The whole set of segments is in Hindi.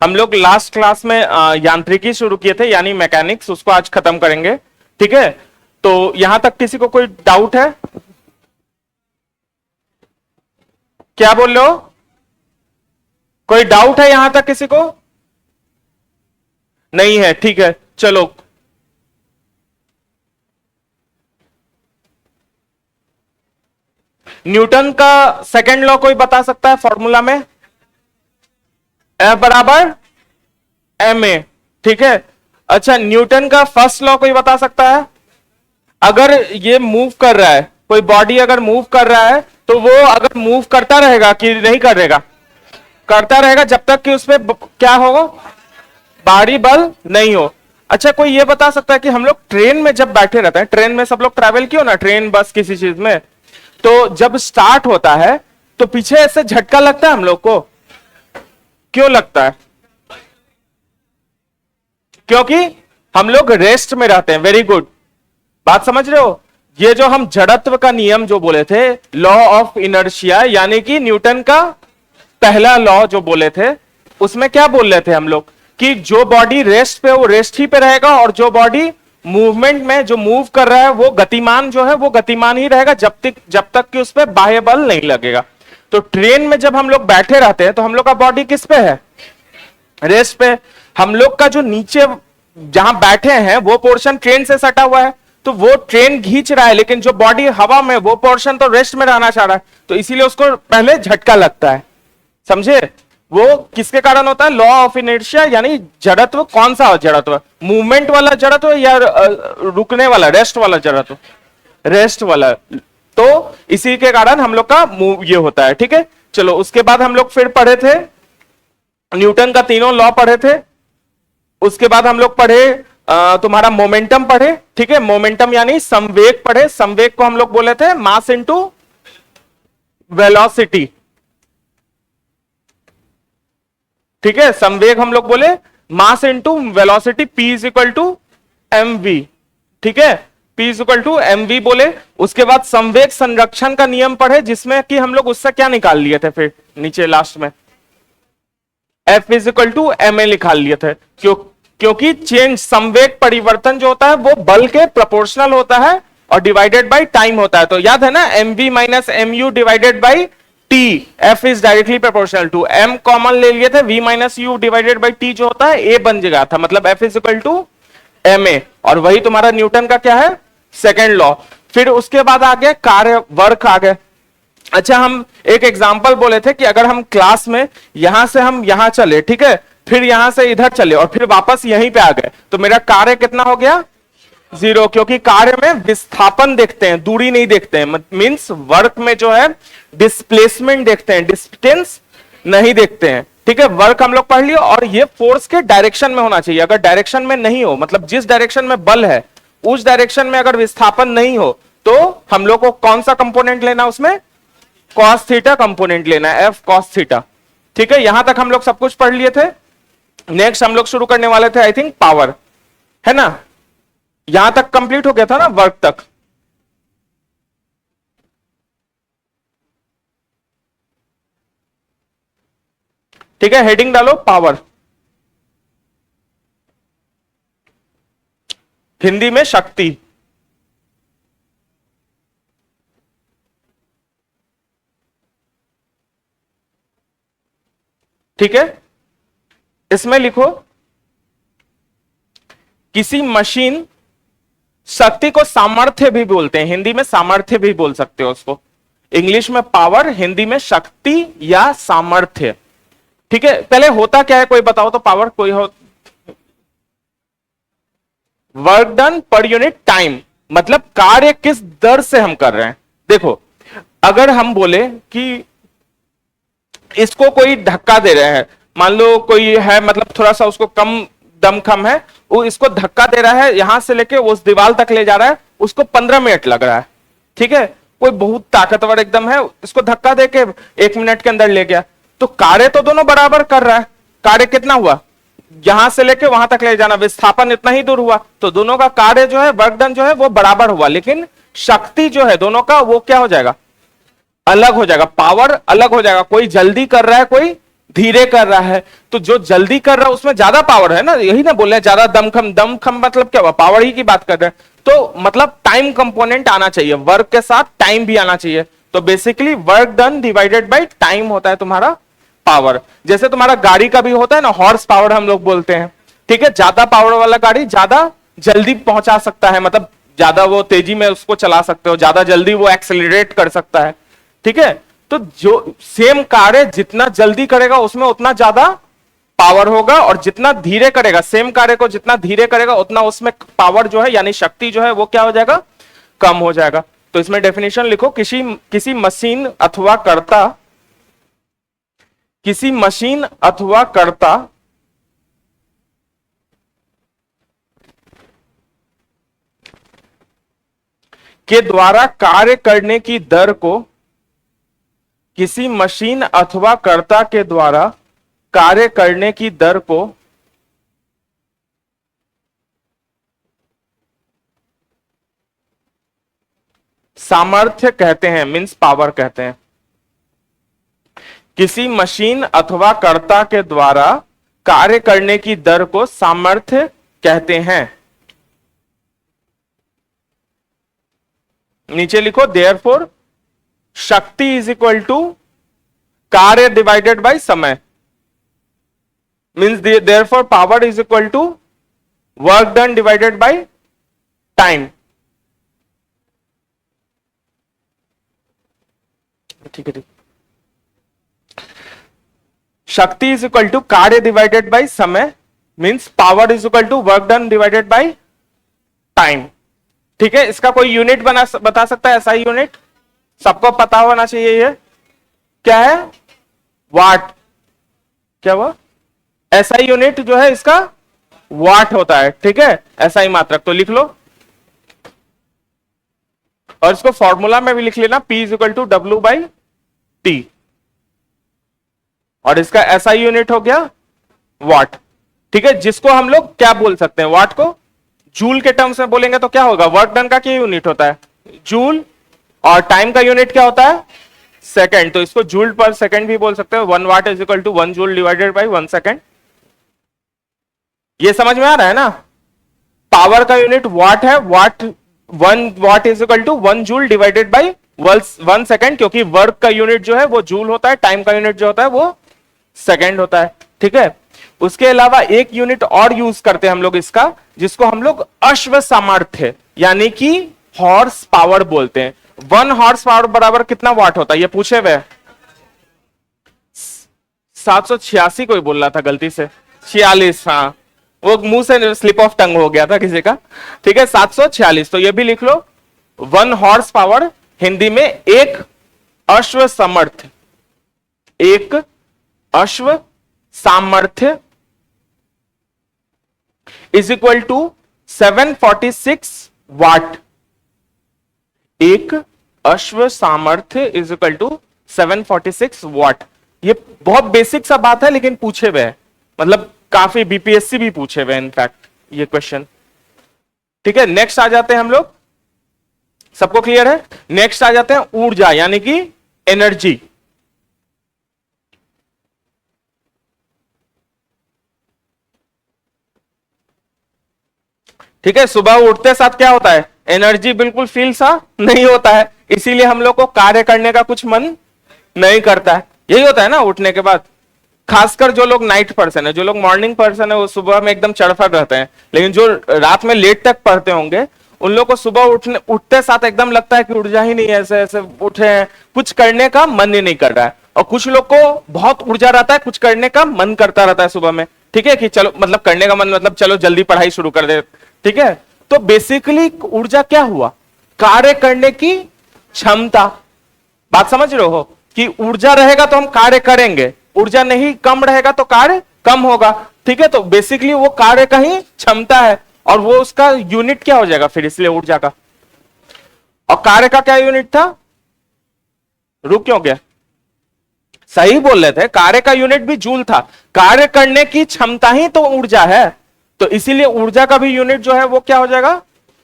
हम लोग लास्ट क्लास में यांत्रिकी शुरू किए थे, यानी मैकेनिक्स, उसको आज खत्म करेंगे। ठीक है, तो यहां तक किसी को कोई डाउट है? क्या बोल रहे हो? कोई डाउट है यहां तक किसी को? नहीं है, ठीक है, चलो। न्यूटन का सेकंड लॉ कोई बता सकता है फॉर्मूला में? F बराबर एम ए। ठीक है, अच्छा, न्यूटन का फर्स्ट लॉ कोई बता सकता है? अगर ये मूव कर रहा है, कोई बॉडी अगर मूव कर रहा है, तो वो अगर मूव करता रहेगा कि नहीं करेगा? करता रहेगा जब तक कि उसपे क्या होगा, बाहरी बल नहीं हो। अच्छा, कोई ये बता सकता है कि हम लोग ट्रेन में जब बैठे रहते हैं, ट्रेन में सब लोग ट्रैवल किया ना, ट्रेन बस किसी चीज में, तो जब स्टार्ट होता है तो पीछे ऐसे झटका लगता है हम लोग को, क्यों लगता है? क्योंकि हम लोग रेस्ट में रहते हैं। वेरी गुड, बात समझ रहे हो? ये जो हम जड़त्व का नियम जो बोले थे, लॉ ऑफ इनर्शिया, यानी कि न्यूटन का पहला लॉ जो बोले थे, उसमें क्या बोल रहे थे हम लोग कि जो बॉडी रेस्ट पे वो रेस्ट ही पे रहेगा, और जो बॉडी मूवमेंट में जो मूव कर रहा है वो गतिमान जो है वो गतिमान ही रहेगा जब तक कि उस पर बाह्य बल नहीं लगेगा। तो ट्रेन में जब हम लोग बैठे रहते हैं तो हम लोग का बॉडी किस पे है? रेस्ट पे। हम लोग का जो नीचे जहां बैठे हैं वो पोर्शन ट्रेन से सटा हुआ है, तो वो ट्रेन खींच रहा है, लेकिन जो बॉडी हवा में, वो पोर्शन तो रेस्ट में रहना चाह रहा है, तो इसीलिए उसको पहले झटका लगता है। समझे? वो किसके कारण होता है? लॉ ऑफ इनर्शिया, यानी जड़त्व। कौन सा जड़त्व? मूवमेंट वाला जड़त्व या रुकने वाला, रेस्ट वाला जड़त्व? रेस्ट वाला। तो इसी के कारण हम लोग का मूव ये होता है। ठीक है, चलो, उसके बाद हम लोग फिर पढ़े थे न्यूटन का तीनों लॉ पढ़े थे। उसके बाद हम लोग पढ़े तुम्हारा मोमेंटम पढ़े। ठीक है, मोमेंटम यानी संवेग पढ़े। संवेग को हम लोग बोले थे मास इनटू वेलोसिटी। ठीक है, संवेग हम लोग बोले mass into velocity, P is equal to mv। ठीक है, P is equal to mv बोले। उसके बाद संवेग संरक्षण का नियम पढ़े, जिसमें कि हम लोग उससे क्या निकाल लिए थे फिर नीचे लास्ट में? F is equal to ma निकाल लिए थे। क्योंकि चेंज, संवेग परिवर्तन जो होता है वो बल के प्रोपोर्शनल होता है और डिवाइडेड बाय टाइम होता है। तो याद है ना, mv minus mu divided by t, f is directly proportional to m, common ले लिए थे, v minus u divided by t जो होता है a बन जाएगा था, मतलब f is equal to ma। और वही तुम्हारा न्यूटन का क्या है? Second law. फिर उसके बाद आ गया कार्य, वर्क आ गया। अच्छा, हम एक एग्जांपल बोले थे कि अगर हम क्लास में यहां से हम यहां चले, ठीक है, फिर यहां से इधर चले और फिर वापस यहीं पे आ गए, तो मेरा कार्य कितना हो गया? 0, क्योंकि कार्य में विस्थापन देखते हैं, दूरी नहीं देखते हैं। मींस वर्क में जो है डिस्प्लेसमेंट देखते हैं, डिस्टेंस नहीं देखते हैं। ठीक है, वर्क हम लोग पढ़ लिया। और ये फोर्स के डायरेक्शन में होना चाहिए। अगर डायरेक्शन में नहीं हो, मतलब जिस डायरेक्शन में बल है उस डायरेक्शन में अगर विस्थापन नहीं हो, तो हम लोग को कौन सा कंपोनेंट लेना? उसमें कॉस थीटा कंपोनेंट लेना है, F कॉस थीटा। ठीक है, यहां तक हम लोग सब कुछ पढ़ लिए थे। नेक्स्ट हम लोग शुरू करने वाले थे आई थिंक पावर, है ना? यहां तक कंप्लीट हो गया था ना, वर्क तक। ठीक है, हेडिंग डालो पावर, हिंदी में शक्ति। ठीक है, इसमें लिखो किसी मशीन, शक्ति को सामर्थ्य भी बोलते हैं, हिंदी में सामर्थ्य भी बोल सकते हो उसको। इंग्लिश में पावर, हिंदी में शक्ति या सामर्थ्य। ठीक है, पहले होता क्या है कोई बताओ तो? पावर कोई हो? Work done per unit time, मतलब कार्य किस दर से हम कर रहे हैं। देखो, अगर हम बोले कि इसको कोई धक्का दे रहे हैं, मान लो कोई है, मतलब थोड़ा सा उसको कम दम कम है, वो इसको धक्का दे रहा है, यहां से लेके उस दीवार तक ले जा रहा है, उसको 15 मिनट लग रहा है। ठीक है, कोई बहुत ताकतवर एकदम है, इसको धक्का दे के 1 मिनट के अंदर ले गया, तो कार्य तो दोनों बराबर कर रहा है। कार्य कितना हुआ? यहां से लेके वहां तक ले जाना, विस्थापन इतना ही दूर हुआ, तो दोनों का कार्य जो है, वर्क डन जो है वो बराबर हुआ। लेकिन शक्ति जो है दोनों का, वो क्या हो जाएगा? अलग हो जाएगा, पावर अलग हो जाएगा। कोई जल्दी कर रहा है, कोई धीरे कर रहा है, तो जो जल्दी कर रहा है उसमें ज्यादा पावर है ना, यही ना बोल रहे हैं, ज्यादा दमखम मतलब क्या हुआ, पावर ही की बात कर रहे हैं। तो मतलब टाइम कंपोनेंट आना चाहिए, वर्क के साथ टाइम भी आना चाहिए। तो basically work done divided by time होता है तुम्हारा पावर। जैसे तुम्हारा गाड़ी का भी होता है ना, हॉर्स पावर हम लोग बोलते हैं, ठीक है। ज्यादा पावर वाला गाड़ी ज्यादा जल्दी पहुंचा सकता है, मतलब ज्यादा वो तेजी में उसको चला सकते हो, ज्यादा जल्दी वो एक्सेलरेट कर सकता है, ठीक है। तो जो सेम कार्य जितना जल्दी करेगा उसमें उतना ज्यादा पावर होगा, और जितना धीरे करेगा, सेम कार्य को जितना धीरे करेगा उतना उसमें पावर जो है यानी शक्ति जो है वो क्या हो जाएगा, कम हो जाएगा। तो इसमें डेफिनेशन लिखो, किसी मशीन अथवा कर्ता, किसी मशीन अथवा कर्ता के द्वारा कार्य करने की दर को, किसी मशीन अथवा कर्ता के द्वारा कार्य करने की दर को सामर्थ्य कहते हैं, मींस पावर कहते हैं। किसी मशीन अथवा कर्ता के द्वारा कार्य करने की दर को सामर्थ्य कहते हैं। नीचे लिखो, देयरफॉर शक्ति इज इक्वल टू कार्य डिवाइडेड बाय समय, means therefore power is equal to work done divided by time. ठीक है, ठीक। शक्ति इज इक्वल टू कार्य डिवाइडेड बाय समय, means power is equal to work done divided by time, ठीक है। इसका कोई यूनिट बता सकता है, ऐसा यूनिट सबको पता होना चाहिए। ये क्या है, वाट। क्या हुआ, ऐसा यूनिट जो है इसका वाट होता है, ठीक है, ऐसा ही मात्रक। तो लिख लो, और इसको फॉर्मूला में भी लिख लेना, P is equal to W by T, और इसका ऐसा यूनिट हो गया वाट, ठीक है। जिसको हम लोग क्या बोल सकते हैं, वाट को जूल के टर्म्स में बोलेंगे तो क्या होगा, वर्क डन का क्या यूनिट होता है, जूल, और टाइम का यूनिट क्या होता है, सेकंड। तो इसको जूल पर सेकंड भी बोल सकते हैं। 1 watt is equal to 1 joule divided by 1 second. ये समझ में आ रहा है ना, पावर का यूनिट वाट है, 1 watt is equal to 1 joule divided by 1 second, क्योंकि वर्क का यूनिट जो है वो जूल होता है, टाइम का यूनिट जो होता है वो सेकंड होता है, ठीक है। उसके अलावा एक यूनिट और यूज करते हैं हम लोग इसका, जिसको हम लोग अश्व सामर्थ्य यानी कि हॉर्स पावर बोलते हैं। 1 हॉर्स पावर बराबर कितना वाट होता है, ये पूछे हुए 786 कोई बोल रहा था गलती से, 46, हाँ वो मुंह से स्लिप ऑफ टंग हो गया था किसी का, ठीक है, 746। तो ये भी लिख लो, 1 हॉर्स पावर हिंदी में एक अश्व सामर्थ्य, एक अश्व सामर्थ्य इज इक्वल टू 746 वाट। एक अश्व सामर्थ्य इज इक्वल टू 746 वाट। ये बहुत बेसिक सा बात है, लेकिन पूछे हुए हैं, मतलब काफी बीपीएससी भी पूछे हुए इनफैक्ट ये क्वेश्चन, ठीक है। नेक्स्ट आ जाते हैं हम लोग, सबको क्लियर है। नेक्स्ट आ जाते हैं ऊर्जा यानी कि एनर्जी। ठीक है, सुबह उठते साथ क्या होता है, एनर्जी बिल्कुल फील सा नहीं होता है, इसीलिए हम लोग को कार्य करने का कुछ मन नहीं करता है। यही होता है ना उठने के बाद, खासकर जो लोग नाइट पर्सन है, जो लोग मॉर्निंग पर्सन है वो सुबह में एकदम चड़फड़ रहते हैं, लेकिन जो रात में लेट तक पढ़ते होंगे उन लोग को सुबह उठते साथ एकदम लगता है कि ऊर्जा ही नहीं है, ऐसे ऐसे उठे हैं, कुछ करने का मन ही नहीं कर रहा है। और कुछ लोग को बहुत ऊर्जा रहता है, कुछ करने का मन करता रहता है सुबह में, ठीक है, कि चलो मतलब करने का मन मतलब चलो जल्दी पढ़ाई शुरू कर दे, ठीक है। तो बेसिकली ऊर्जा क्या हुआ, कार्य करने की क्षमता। बात समझ रहे हो कि ऊर्जा रहेगा तो हम कार्य करेंगे, ऊर्जा नहीं कम रहेगा तो कार्य कम होगा, ठीक है। तो बेसिकली वो कार्य का ही क्षमता है, और वो उसका यूनिट क्या हो जाएगा फिर, इसलिए ऊर्जा का। और कार्य का क्या यूनिट था, रुक क्यों गया, सही बोल रहे थे, कार्य का यूनिट भी जूल था। कार्य करने की क्षमता ही तो ऊर्जा है, तो इसीलिए ऊर्जा का भी यूनिट जो है वो क्या हो जाएगा,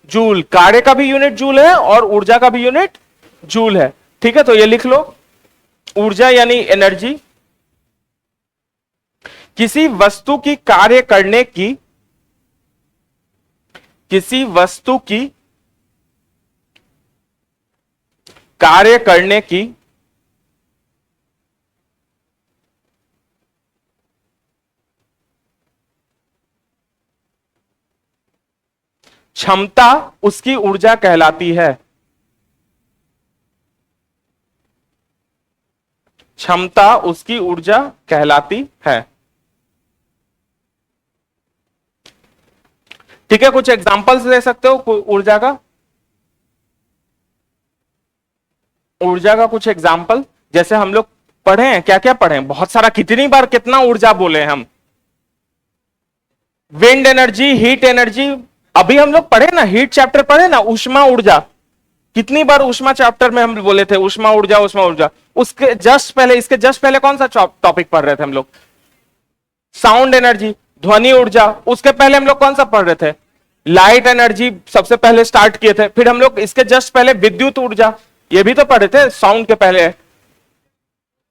जूल। कार्य का भी यूनिट जूल है और ऊर्जा का भी यूनिट जूल है, ठीक है। तो ये लिख लो, ऊर्जा यानी एनर्जी किसी वस्तु की कार्य करने की, किसी वस्तु की कार्य करने की क्षमता उसकी ऊर्जा कहलाती है। क्षमता उसकी ऊर्जा कहलाती है। ठीक है, कुछ एग्जांपल्स दे सकते हो ऊर्जा का? ऊर्जा का कुछ एग्जांपल, जैसे हम लोग पढ़े हैं, क्या क्या पढ़े हैं, बहुत सारा, कितनी बार कितना ऊर्जा बोले हम? विंड एनर्जी, हीट एनर्जी, अभी हम लोग पढ़े ना, हीट चैप्टर पढ़े ना, ऊष्मा ऊर्जा, कितनी बार ऊष्मा चैप्टर में हम बोले थे ऊष्मा ऊर्जा, ऊष्मा ऊर्जा। उसके जस्ट पहले, इसके जस्ट पहले कौन सा टॉपिक पढ़ रहे थे हम लोग? साउंड एनर्जी, ध्वनि ऊर्जा। उसके पहले हम लोग कौन सा पढ़ रहे थे? लाइट एनर्जी सबसे पहले स्टार्ट किए थे। फिर हम लोग इसके जस्ट पहले विद्युत ऊर्जा, ये भी तो पढ़े थे साउंड के पहले।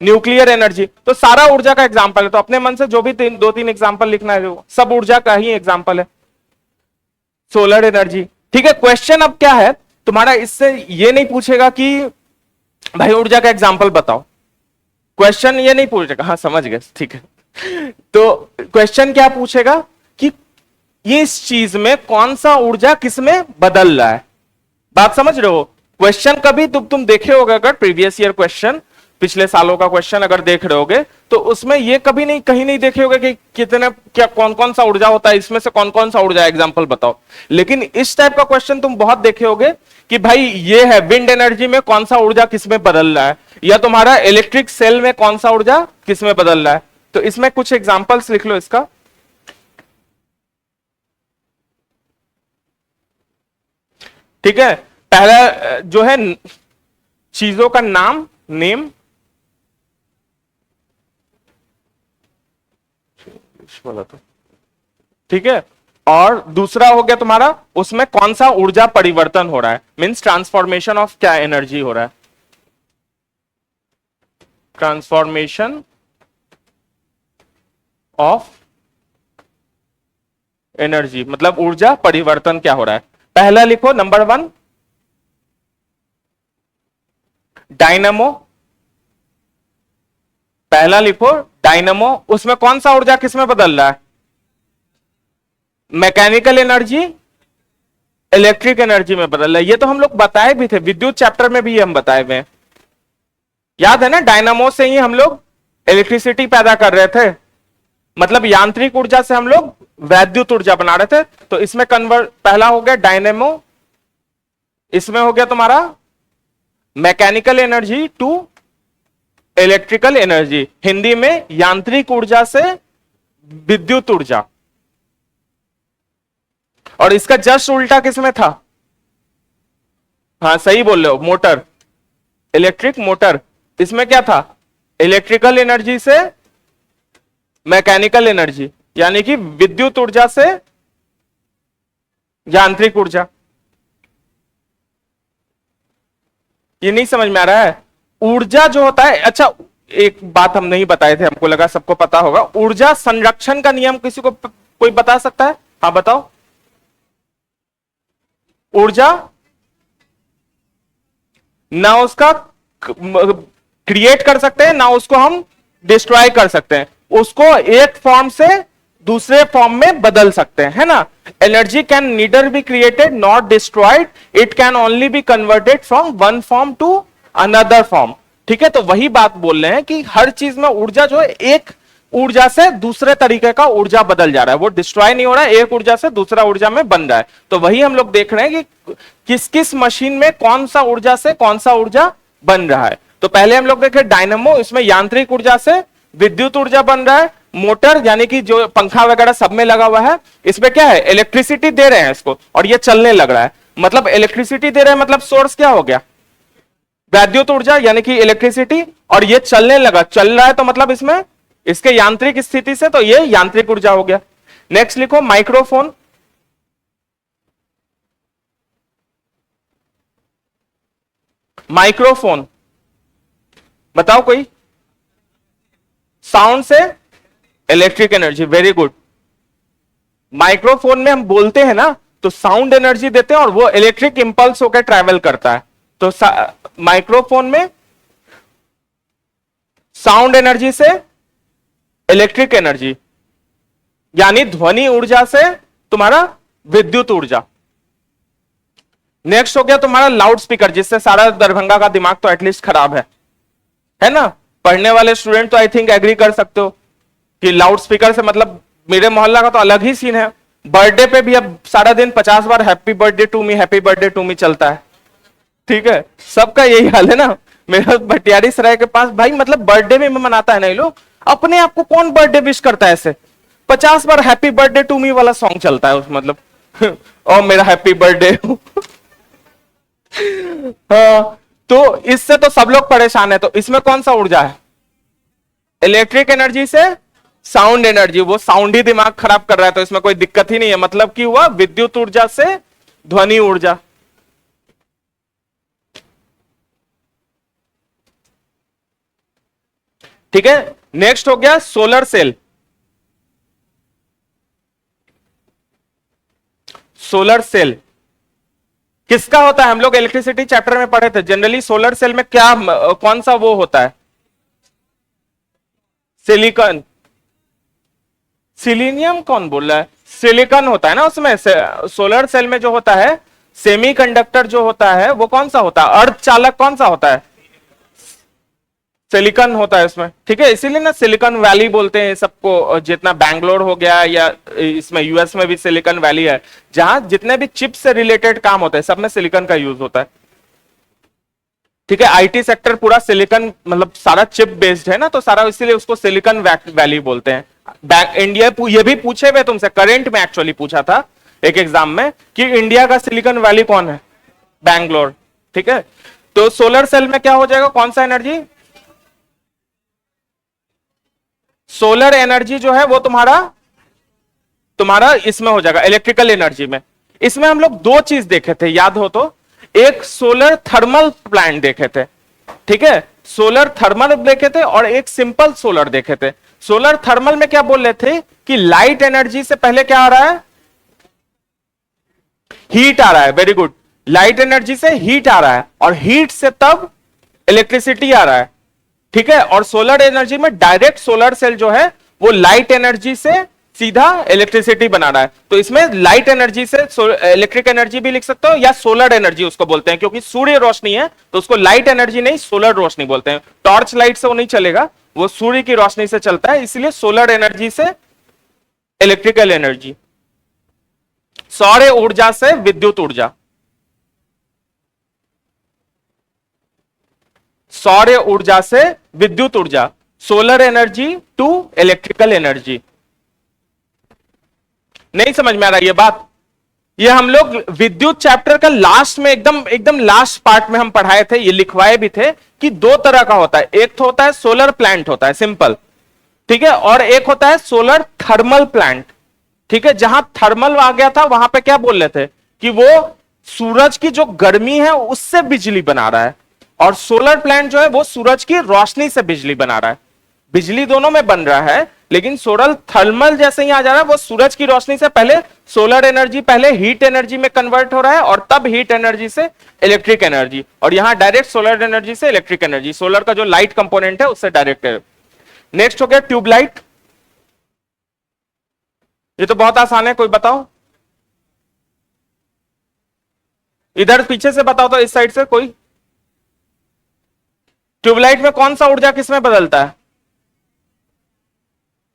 न्यूक्लियर एनर्जी, तो सारा ऊर्जा का एग्जांपल है। तो अपने मन से जो भी दो तीन एग्जांपल लिखना है, सब ऊर्जा का ही एग्जांपल है। Solar energy. ठीक है, क्वेश्चन अब क्या है तुम्हारा, इससे ये नहीं पूछेगा कि भाई ऊर्जा का एग्जांपल बताओ, क्वेश्चन ये नहीं पूछेगा। हाँ समझ गए, ठीक है। तो क्वेश्चन क्या पूछेगा कि इस चीज में कौन सा ऊर्जा किसमें बदल रहा है। बात समझ रहे हो? क्वेश्चन कभी तुम देखे होगे, अगर प्रीवियस ईयर क्वेश्चन, पिछले सालों का क्वेश्चन अगर देख रहे होगे, तो उसमें ये कभी नहीं, कहीं नहीं देखे होगे कि कितने, क्या, कौन कौन सा ऊर्जा होता है, इसमें से कौन कौन सा ऊर्जा, एग्जांपल बताओ। लेकिन इस टाइप का क्वेश्चन तुम बहुत देखे होगे कि भाई ये है विंड एनर्जी में कौन सा ऊर्जा किसमें बदल रहा है, या तुम्हारा इलेक्ट्रिक सेल में कौन सा ऊर्जा किसमें बदल रहा है। तो इसमें कुछ एग्जाम्पल्स लिख लो इसका। ठीक है, पहला जो है चीजों का नाम, नेम, बोला तो ठीक है। और दूसरा हो गया तुम्हारा, उसमें कौन सा ऊर्जा परिवर्तन हो रहा है, मींस ट्रांसफॉर्मेशन ऑफ क्या एनर्जी हो रहा है, ट्रांसफॉर्मेशन ऑफ एनर्जी, मतलब ऊर्जा परिवर्तन क्या हो रहा है। पहला लिखो नंबर 1 डायनामो, पहला लिखो डायनामो, उसमें कौन सा ऊर्जा किसमें बदल रहा है? मैकेनिकल एनर्जी इलेक्ट्रिक एनर्जी में बदल रहा है। ये तो हम लोग बताए भी थे, विद्युत चैप्टर में भी ये हम बताए हुए हैं, याद है ना। डायनामो से ही हम लोग इलेक्ट्रिसिटी पैदा कर रहे थे, मतलब यांत्रिक ऊर्जा से हम लोग वैद्युत ऊर्जा बना रहे थे। तो इसमें कन्वर्ट, पहला हो गया डायनेमो, इसमें हो गया तुम्हारा mechanical energy to electrical energy, Hindi में यांत्रिक ऊर्जा से विद्युत ऊर्जा। और इसका जस्ट उल्टा किसमें था? हाँ सही बोल रहे हो, मोटर, इलेक्ट्रिक मोटर। इसमें क्या था? इलेक्ट्रिकल एनर्जी से मैकेनिकल एनर्जी, यानी कि विद्युत ऊर्जा से यांत्रिक ऊर्जा। ये नहीं समझ में आ रहा है? ऊर्जा जो होता है, अच्छा एक बात हम नहीं बताए थे, हमको लगा सबको पता होगा, ऊर्जा संरक्षण का नियम किसी को कोई बता सकता है? हाँ बताओ। ऊर्जा ना उसका क्रिएट कर सकते हैं, ना उसको हम डिस्ट्रॉय कर सकते हैं, उसको एक फॉर्म से दूसरे फॉर्म में बदल सकते हैं, है ना। Energy can neither be created not destroyed, it can only be converted from one form to another form. ठीक है, तो वही बात बोल रहे हैं कि हर चीज में ऊर्जा जो है एक ऊर्जा से दूसरे तरीके का ऊर्जा बदल जा रहा है, वो डिस्ट्रॉय नहीं हो रहा है, एक ऊर्जा से दूसरा ऊर्जा में बन रहा है। तो वही हम लोग देख रहे हैं कि किस किस मशीन में कौन सा ऊर्जा से कौन सा ऊर्जा बन रहा है। तो पहले हम लोग देखे डायनेमो, इसमें यांत्रिक ऊर्जा से विद्युत ऊर्जा बन रहा है। मोटर यानी कि जो पंखा वगैरह सब में लगा हुआ है, इसमें क्या है? इलेक्ट्रिसिटी दे रहे हैं इसको और ये चलने लग रहा है, मतलब इलेक्ट्रिसिटी दे रहे हैं, मतलब सोर्स क्या हो गया? वैद्युत ऊर्जा यानी कि इलेक्ट्रिसिटी, और ये चलने लगा, चल रहा है, तो मतलब इसमें इसके यांत्रिक स्थिति से तो ये यांत्रिक ऊर्जा हो गया। नेक्स्ट लिखो माइक्रोफोन, माइक्रोफोन बताओ कोई। साउंड से electric energy, very good. Microphone में हम बोलते हैं ना तो साउंड एनर्जी देते हैं और वो इलेक्ट्रिक इंपल्स होकर ट्रैवल करता है। तो माइक्रोफोन में साउंड एनर्जी से इलेक्ट्रिक एनर्जी, यानी ध्वनि ऊर्जा से तुम्हारा विद्युत ऊर्जा। नेक्स्ट हो गया तुम्हारा लाउड स्पीकर, जिससे सारा दरभंगा का दिमाग तो एटलीस्ट खराब है ना। पढ़ने वाले स्टूडेंट तो आई थिंक एग्री कर सकते हो कि लाउड स्पीकर से मतलब मेरे मोहल्ला का तो अलग ही सीन है। बर्थडे पे भी अब सारा दिन 50 बार happy birthday to me, happy birthday to me चलता है। ठीक है, सबका यही हाल है ना। मेरा भटियारी सराय के पास भाई मतलब बर्थडे में मनाता है ना ये लोग, अपने आप को कौन बर्थडे विश करता है ऐसे, 50 बार हैप्पी बर्थडे टू मी वाला सॉन्ग चलता है उस मतलब और मेरा हैप्पी बर्थडे हाँ, तो इससे तो सब लोग परेशान है। तो इसमें कौन सा ऊर्जा है, इलेक्ट्रिक एनर्जी से साउंड एनर्जी, वो साउंड ही दिमाग खराब कर रहा है तो इसमें कोई दिक्कत ही नहीं है। मतलब कि हुआ विद्युत ऊर्जा से ध्वनि ऊर्जा। ठीक है, नेक्स्ट हो गया सोलर सेल। सोलर सेल किसका होता है, हम लोग इलेक्ट्रिसिटी चैप्टर में पढ़े थे। जनरली सोलर सेल में क्या कौन सा वो होता है, सिलिकॉन, सिलीनियम कौन बोल रहा है, सिलिकॉन होता है ना उसमें। सोलर सेल में जो होता है सेमीकंडक्टर जो होता है वो कौन सा होता है, अर्धचालक कौन सा होता है, सिलिकॉन होता है इसमें। ठीक है, इसीलिए ना सिलिकॉन वैली बोलते हैं सबको। जितना बैंगलोर हो गया या इसमें यूएस में भी सिलिकॉन वैली है, जहां जितने भी चिप से रिलेटेड काम होते हैं सब में सिलिकॉन का यूज होता है। ठीक है, आईटी सेक्टर पूरा सिलिकॉन मतलब सारा चिप बेस्ड है ना, तो सारा इसीलिए उसको सिलिकॉन वैली बोलते हैं। इंडिया ये भी पूछे हुए तुमसे, करेंट में एक्चुअली पूछा था एक एग्जाम में कि इंडिया का सिलिकॉन वैली कौन है, बैंगलोर। ठीक है, तो सोलर सेल में क्या हो जाएगा, कौन सा एनर्जी, सोलर एनर्जी जो है वो तुम्हारा इसमें हो जाएगा इलेक्ट्रिकल एनर्जी में। इसमें हम लोग दो चीज देखे थे याद हो तो, एक सोलर थर्मल प्लांट देखे थे। ठीक है, सोलर थर्मल देखे थे और एक सिंपल सोलर देखे थे। सोलर थर्मल में क्या बोल रहे थे कि लाइट एनर्जी से पहले क्या आ रहा है, हीट आ रहा है। वेरी गुड, लाइट एनर्जी से हीट आ रहा है और हीट से तब इलेक्ट्रिसिटी आ रहा है। ठीक है, और सोलर एनर्जी में डायरेक्ट सोलर सेल जो है वो लाइट एनर्जी से सीधा इलेक्ट्रिसिटी बना रहा है। तो इसमें लाइट एनर्जी से इलेक्ट्रिक एनर्जी भी लिख सकते हो या सोलर एनर्जी उसको बोलते हैं, क्योंकि सूर्य रोशनी है तो उसको लाइट एनर्जी नहीं सोलर रोशनी बोलते हैं। टॉर्च लाइट से वो नहीं चलेगा, वो सूर्य की रोशनी से चलता है, इसलिए सोलर एनर्जी से इलेक्ट्रिकल एनर्जी। सौर ऊर्जा से विद्युत ऊर्जा, सौर ऊर्जा से विद्युत ऊर्जा, solar energy to electrical energy. नहीं समझ में आ रहा ये बात, ये हम लोग विद्युत चैप्टर का लास्ट में एकदम लास्ट पार्ट में हम पढ़ाए थे, ये लिखवाए भी थे कि दो तरह का होता है। एक तो होता है सोलर प्लांट होता है सिंपल, ठीक है, और एक होता है सोलर थर्मल प्लांट। ठीक है, जहां थर्मल आ गया था वहां पे क्या बोल रहे थे कि वो सूरज की जो गर्मी है उससे बिजली बना रहा है, और सोलर प्लांट जो है वो सूरज की रोशनी से बिजली बना रहा है। बिजली दोनों में बन रहा है, लेकिन सोलर थर्मल जैसे ही आ जा रहा है वो सूरज की रोशनी से पहले सोलर एनर्जी पहले हीट एनर्जी में कन्वर्ट हो रहा है और तब हीट एनर्जी से इलेक्ट्रिक एनर्जी, और यहां डायरेक्ट सोलर एनर्जी से इलेक्ट्रिक एनर्जी, सोलर का जो लाइट कंपोनेंट है उससे डायरेक्ट है। नेक्स्ट हो गया ट्यूबलाइट। ये तो बहुत आसान है, कोई बताओ, इधर पीछे से बताओ तो, इस साइड से कोई। ट्यूबलाइट में कौन सा ऊर्जा किसमें बदलता है,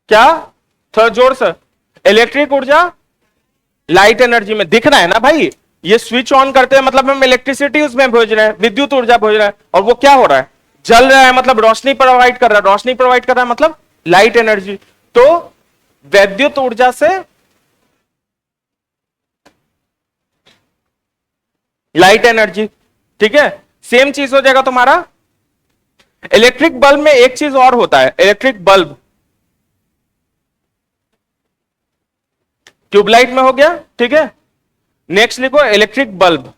क्या, थोड़ा जोर से, इलेक्ट्रिक ऊर्जा लाइट एनर्जी में। दिख रहा है ना भाई, ये स्विच ऑन करते हैं मतलब हम इलेक्ट्रिसिटी उसमें भेज रहे हैं, विद्युत ऊर्जा भेज रहे हैं, और वो क्या हो रहा है, जल रहा है मतलब रोशनी प्रोवाइड कर रहा है, रोशनी प्रोवाइड कर रहा है मतलब लाइट एनर्जी। तो विद्युत ऊर्जा से लाइट एनर्जी। ठीक है, सेम चीज हो जाएगा तुम्हारा इलेक्ट्रिक बल्ब में। एक चीज और होता है, इलेक्ट्रिक बल्ब ट्यूबलाइट में हो गया। ठीक है, नेक्स्ट लिखो इलेक्ट्रिक बल्ब।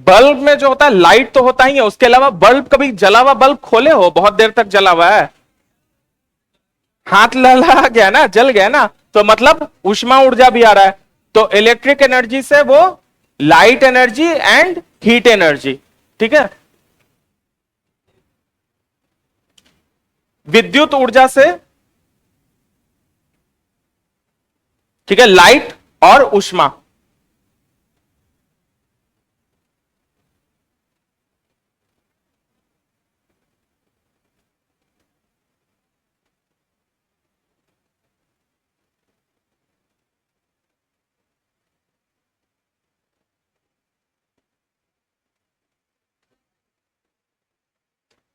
बल्ब में जो होता है लाइट तो होता ही है, उसके अलावा बल्ब, कभी जला हुआ बल्ब खोले हो, बहुत देर तक जला हुआ है, हाथ लगा गया ना, जल गया ना, तो मतलब ऊष्मा ऊर्जा भी आ रहा है। तो इलेक्ट्रिक एनर्जी से वो light energy and heat energy, ठीक है। विद्युत ऊर्जा से, ठीक है, लाइट और ऊष्मा।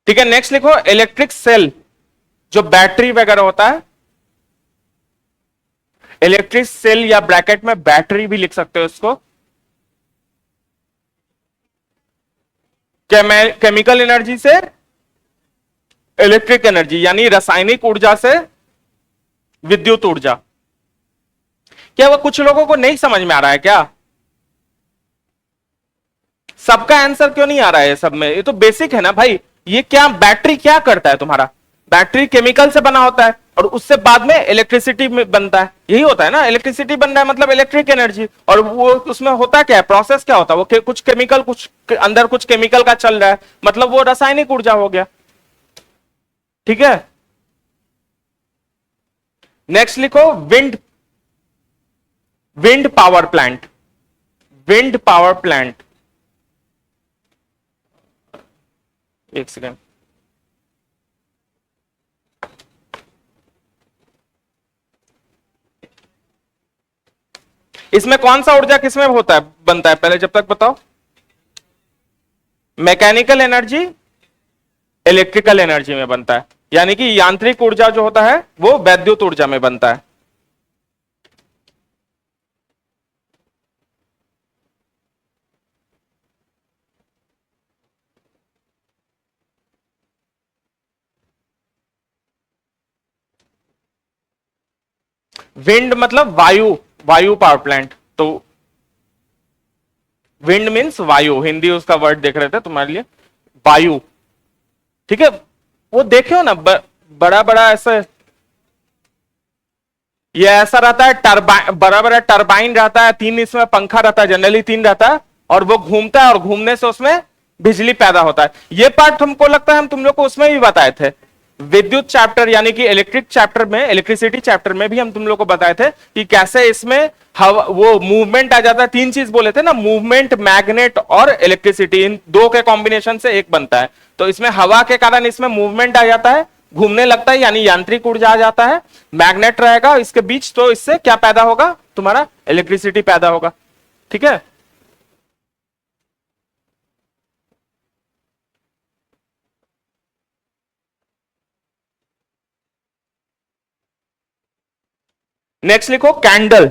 ठीक है, नेक्स्ट लिखो इलेक्ट्रिक सेल, जो बैटरी वगैरह होता है, इलेक्ट्रिक सेल या ब्रैकेट में बैटरी भी लिख सकते हो इसको। केमिकल एनर्जी से इलेक्ट्रिक एनर्जी, यानी रासायनिक ऊर्जा से विद्युत ऊर्जा। क्या वो कुछ लोगों को नहीं समझ में आ रहा है क्या? सबका आंसर क्यों नहीं आ रहा है सब में? ये तो बेसिक है ना भाई। ये क्या बैटरी क्या करता है तुम्हारा? बैटरी केमिकल से बना होता है और उससे बाद में इलेक्ट्रिसिटी में बनता है, यही होता है ना, इलेक्ट्रिसिटी बन रहा है मतलब इलेक्ट्रिक एनर्जी। और वो उसमें होता क्या है, प्रोसेस क्या होता है, वो कुछ केमिकल, कुछ अंदर कुछ केमिकल का चल रहा है, मतलब वो रासायनिक ऊर्जा हो गया, ठीक है। नेक्स्ट लिखो wind, wind power plant, wind power plant. एक सेकेंड, इसमें कौन सा ऊर्जा किसमें होता है, बनता है, पहले जब तक बताओ। मैकेनिकल एनर्जी इलेक्ट्रिकल एनर्जी में बनता है, यानी कि यांत्रिक ऊर्जा जो होता है वो वैद्युत ऊर्जा में बनता है। विंड मतलब वायु, वायु पावर प्लांट। तो विंड मीन्स वायु, हिंदी उसका वर्ड देख रहे थे तुम्हारे लिए, वायु, ठीक है। वो देखे हो ना, बड़ा बड़ा ऐसे, ये ऐसा रहता है, टरबाइन, बड़ा बड़ा टरबाइन रहता है, तीन इसमें पंखा रहता है, जनरली तीन रहता है, और वो घूमता है और घूमने से उसमें बिजली पैदा होता है। ये पार्ट हमको लगता है हम तुम लोग को उसमें भी बताए थे, विद्युत चैप्टर यानी कि इलेक्ट्रिक चैप्टर में, इलेक्ट्रिसिटी चैप्टर में भी हम तुम लोग को बताए थे कि कैसे इसमें हवा, वो मूवमेंट आ जाता है। तीन चीज बोले थे ना, मूवमेंट, मैग्नेट और इलेक्ट्रिसिटी, इन दो के कॉम्बिनेशन से एक बनता है। तो इसमें हवा के कारण इसमें मूवमेंट आ जाता है, घूमने लगता है, यानी यांत्रिक ऊर्जा आ जाता है। मैग्नेट रहेगा इसके बीच, तो इससे क्या पैदा होगा, तुम्हारा इलेक्ट्रिसिटी पैदा होगा, ठीक है। नेक्स्ट लिखो कैंडल,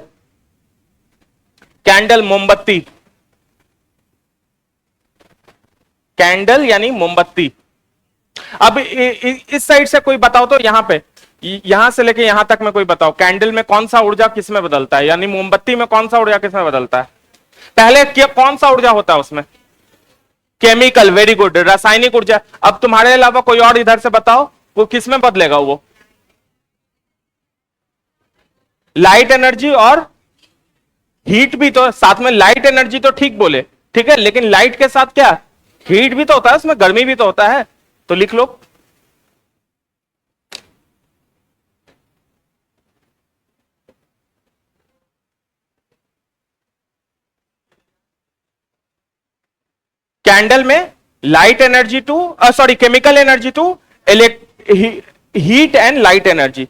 कैंडल मोमबत्ती, कैंडल यानी मोमबत्ती। अब इस साइड से कोई बताओ तो, यहां पे, यहां से लेके यहां तक में कोई बताओ, कैंडल में कौन सा ऊर्जा किस में बदलता है, यानी मोमबत्ती में कौन सा ऊर्जा किस में बदलता है? पहले क्या, कौन सा ऊर्जा होता है उसमें? केमिकल, वेरी गुड, रासायनिक ऊर्जा। अब तुम्हारे अलावा कोई और इधर से बताओ, वो किस में बदलेगा? वो लाइट एनर्जी और हीट भी तो साथ में, लाइट एनर्जी तो ठीक बोले, ठीक है, लेकिन लाइट के साथ क्या, हीट भी तो होता है, उसमें गर्मी भी तो होता है, तो लिख लो। कैंडल में light energy to, sorry, chemical energy to heat and light energy,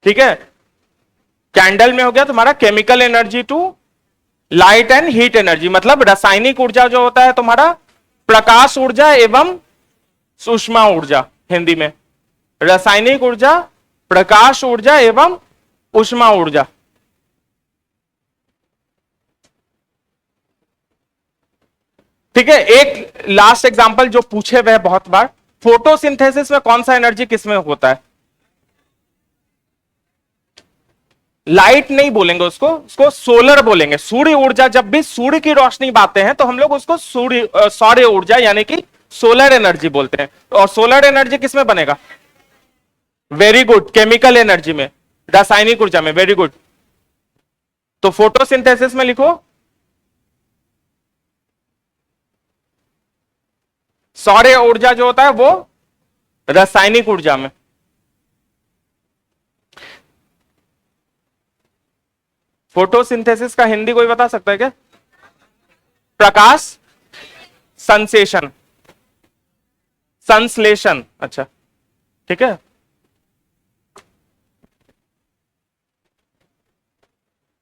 ठीक है। कैंडल में हो गया तुम्हारा chemical energy to light and heat energy, मतलब रासायनिक ऊर्जा जो होता है तुम्हारा, प्रकाश ऊर्जा एवं सूक्ष्म ऊर्जा, हिंदी में रासायनिक ऊर्जा, प्रकाश ऊर्जा एवं ऊष्मा ऊर्जा। ठीक है, एक लास्ट एग्जांपल जो पूछे हुए बहुत बार, फोटोसिंथेसिस में कौन सा एनर्जी किसमें होता है? लाइट नहीं बोलेंगे उसको सोलर बोलेंगे। सूर्य ऊर्जा, जब भी सूर्य की रोशनी पाते हैं तो हम लोग उसको सौर्य ऊर्जा यानी कि सोलर एनर्जी बोलते हैं। और सोलर एनर्जी किसमें बनेगा? वेरी गुड, केमिकल एनर्जी में, रासायनिक ऊर्जा में। Very good. तो फोटोसिंथेसिस में लिखो सौर्य ऊर्जा जो होता है वो रासायनिक ऊर्जा में। फोटोसिंथेसिस का हिंदी कोई बता सकता है क्या? प्रकाश संश्लेषण, संश्लेषण। अच्छा ठीक है।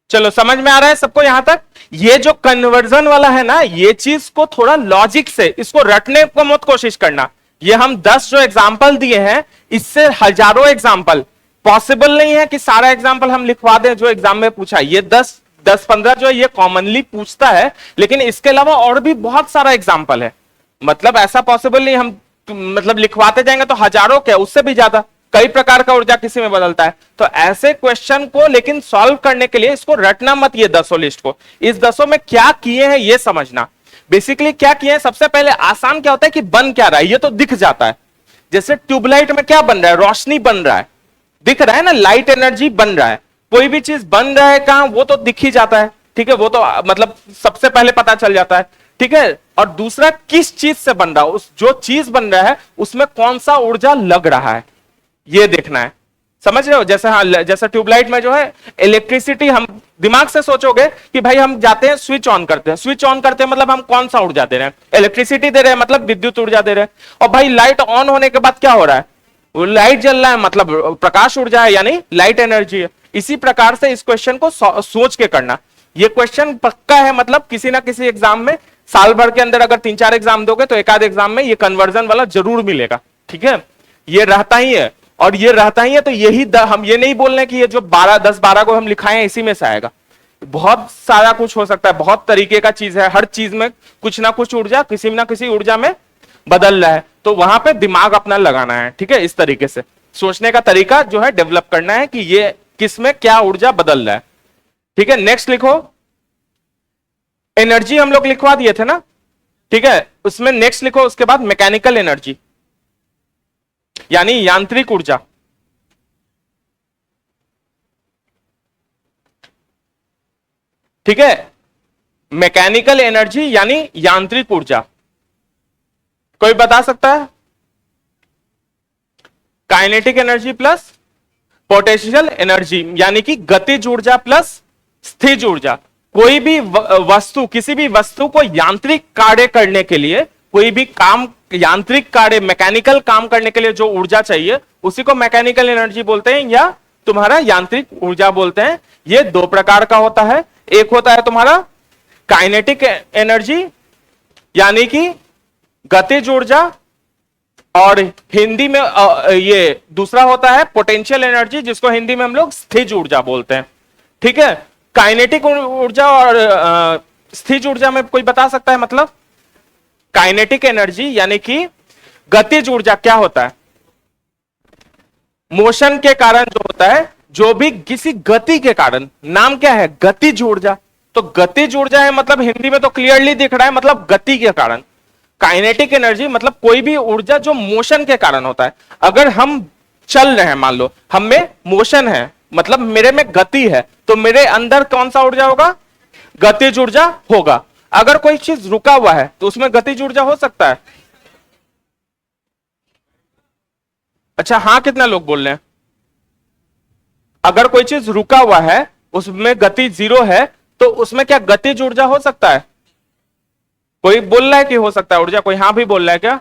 चलो समझ में आ रहा है सबको यहां तक? ये जो कन्वर्जन वाला है ना, ये चीज को थोड़ा लॉजिक से इसको रटने को मत कोशिश करना। ये हम 10 जो एग्जाम्पल दिए हैं, इससे हजारों एग्जाम्पल, पॉसिबल नहीं है कि सारा एग्जाम्पल हम लिखवा दें जो एग्जाम में पूछा। ये 10-15 जो है ये कॉमनली पूछता है, लेकिन इसके अलावा और भी बहुत सारा एग्जाम्पल है। मतलब ऐसा पॉसिबल नहीं हम मतलब लिखवाते जाएंगे तो हजारों, क्या उससे भी ज्यादा, कई प्रकार का ऊर्जा किसी में बदलता है। तो ऐसे क्वेश्चन को लेकिन सॉल्व करने के लिए इसको रटना मत, ये 10 लिस्ट को। इस 10 में क्या किए हैं ये समझना। बेसिकली क्या किए हैं, सबसे पहले आसान क्या होता है कि बन क्या रहा है ये तो दिख जाता है। जैसे ट्यूबलाइट में क्या बन रहा है? रोशनी बन रहा है, दिख रहा है ना, लाइट एनर्जी बन रहा है। कोई भी चीज बन रहा है कहां, वो तो दिख ही जाता है। ठीक है, वो तो मतलब सबसे पहले पता चल जाता है। ठीक है, और दूसरा किस चीज से बन रहा है, उस जो चीज बन रहा है उसमें कौन सा ऊर्जा लग रहा है ये देखना है। समझ रहे हो? जैसे हाँ, जैसे ट्यूबलाइट में जो है इलेक्ट्रिसिटी, हम दिमाग से सोचोगे कि भाई हम जाते हैं स्विच ऑन करते हैं, स्विच ऑन करते हैं मतलब हम कौन सा ऊर्जा दे रहे हैं? इलेक्ट्रिसिटी दे रहे हैं, मतलब विद्युत ऊर्जा दे रहे हैं। और भाई लाइट ऑन होने के बाद क्या हो रहा है? वो लाइट जल रहा है, मतलब प्रकाश ऊर्जा है यानी लाइट एनर्जी है। इसी प्रकार से इस क्वेश्चन को सोच के करना। ये क्वेश्चन पक्का है, मतलब किसी ना किसी एग्जाम में, साल भर के अंदर अगर 3-4 एग्जाम दोगे तो एक आध एग्जाम में ये कन्वर्जन वाला जरूर मिलेगा। ठीक है, ये रहता ही है। और ये रहता ही है तो यही हम ये नहीं बोल रहे कि ये जो 10-12 को हम लिखाए हैं इसी में से आएगा। बहुत सारा कुछ हो सकता है, बहुत तरीके का चीज है। हर चीज में कुछ ना कुछ ऊर्जा किसी ना किसी ऊर्जा में बदल रहा है, तो वहां पे दिमाग अपना लगाना है। ठीक है, इस तरीके से सोचने का तरीका जो है डेवलप करना है कि ये किसमें क्या ऊर्जा बदल रहा है। ठीक है, नेक्स्ट लिखो। एनर्जी हम लोग लिखवा दिए थे ना, ठीक है, उसमें नेक्स्ट लिखो उसके बाद मैकेनिकल एनर्जी यानी यांत्रिक ऊर्जा। ठीक है, मैकेनिकल एनर्जी यानी यांत्रिक ऊर्जा। कोई बता सकता है? Kinetic energy plus potential energy यानी कि गतिज ऊर्जा प्लस स्थिज ऊर्जा। कोई भी वस्तु, किसी भी वस्तु को यांत्रिक कार्य करने के लिए, कोई भी काम, यांत्रिक कार्य, मैकेनिकल काम करने के लिए जो ऊर्जा चाहिए उसी को मैकेनिकल एनर्जी बोलते हैं या तुम्हारा यांत्रिक ऊर्जा बोलते हैं। ये 2 प्रकार का होता है। एक होता है तुम्हारा काइनेटिक एनर्जी यानी कि गतिज ऊर्जा, और हिंदी में ये दूसरा होता है पोटेंशियल एनर्जी जिसको हिंदी में हम लोग स्थिज ऊर्जा बोलते हैं। ठीक है, काइनेटिक ऊर्जा और स्थिज ऊर्जा में कोई बता सकता है मतलब? काइनेटिक एनर्जी यानी कि गतिज ऊर्जा क्या होता है? मोशन के कारण जो होता है, जो भी किसी गति के कारण, नाम क्या है? गतिज ऊर्जा। तो गतिज ऊर्जा है मतलब हिंदी में तो क्लियरली दिख रहा है, मतलब गति के कारण। काइनेटिक एनर्जी मतलब कोई भी ऊर्जा जो मोशन के कारण होता है। अगर हम चल रहे हैं, मान लो हम में मोशन है, मतलब मेरे में गति है, तो मेरे अंदर कौन सा ऊर्जा होगा? गतिज ऊर्जा होगा। अगर कोई चीज रुका हुआ है तो उसमें गतिज ऊर्जा हो सकता है? अच्छा हाँ, कितना लोग बोल रहे हैं? अगर कोई चीज रुका हुआ है, उसमें गति 0 है, तो उसमें क्या गतिज ऊर्जा हो सकता है? कोई बोल रहा है कि हो सकता है ऊर्जा? कोई हाँ भी बोल रहा है क्या?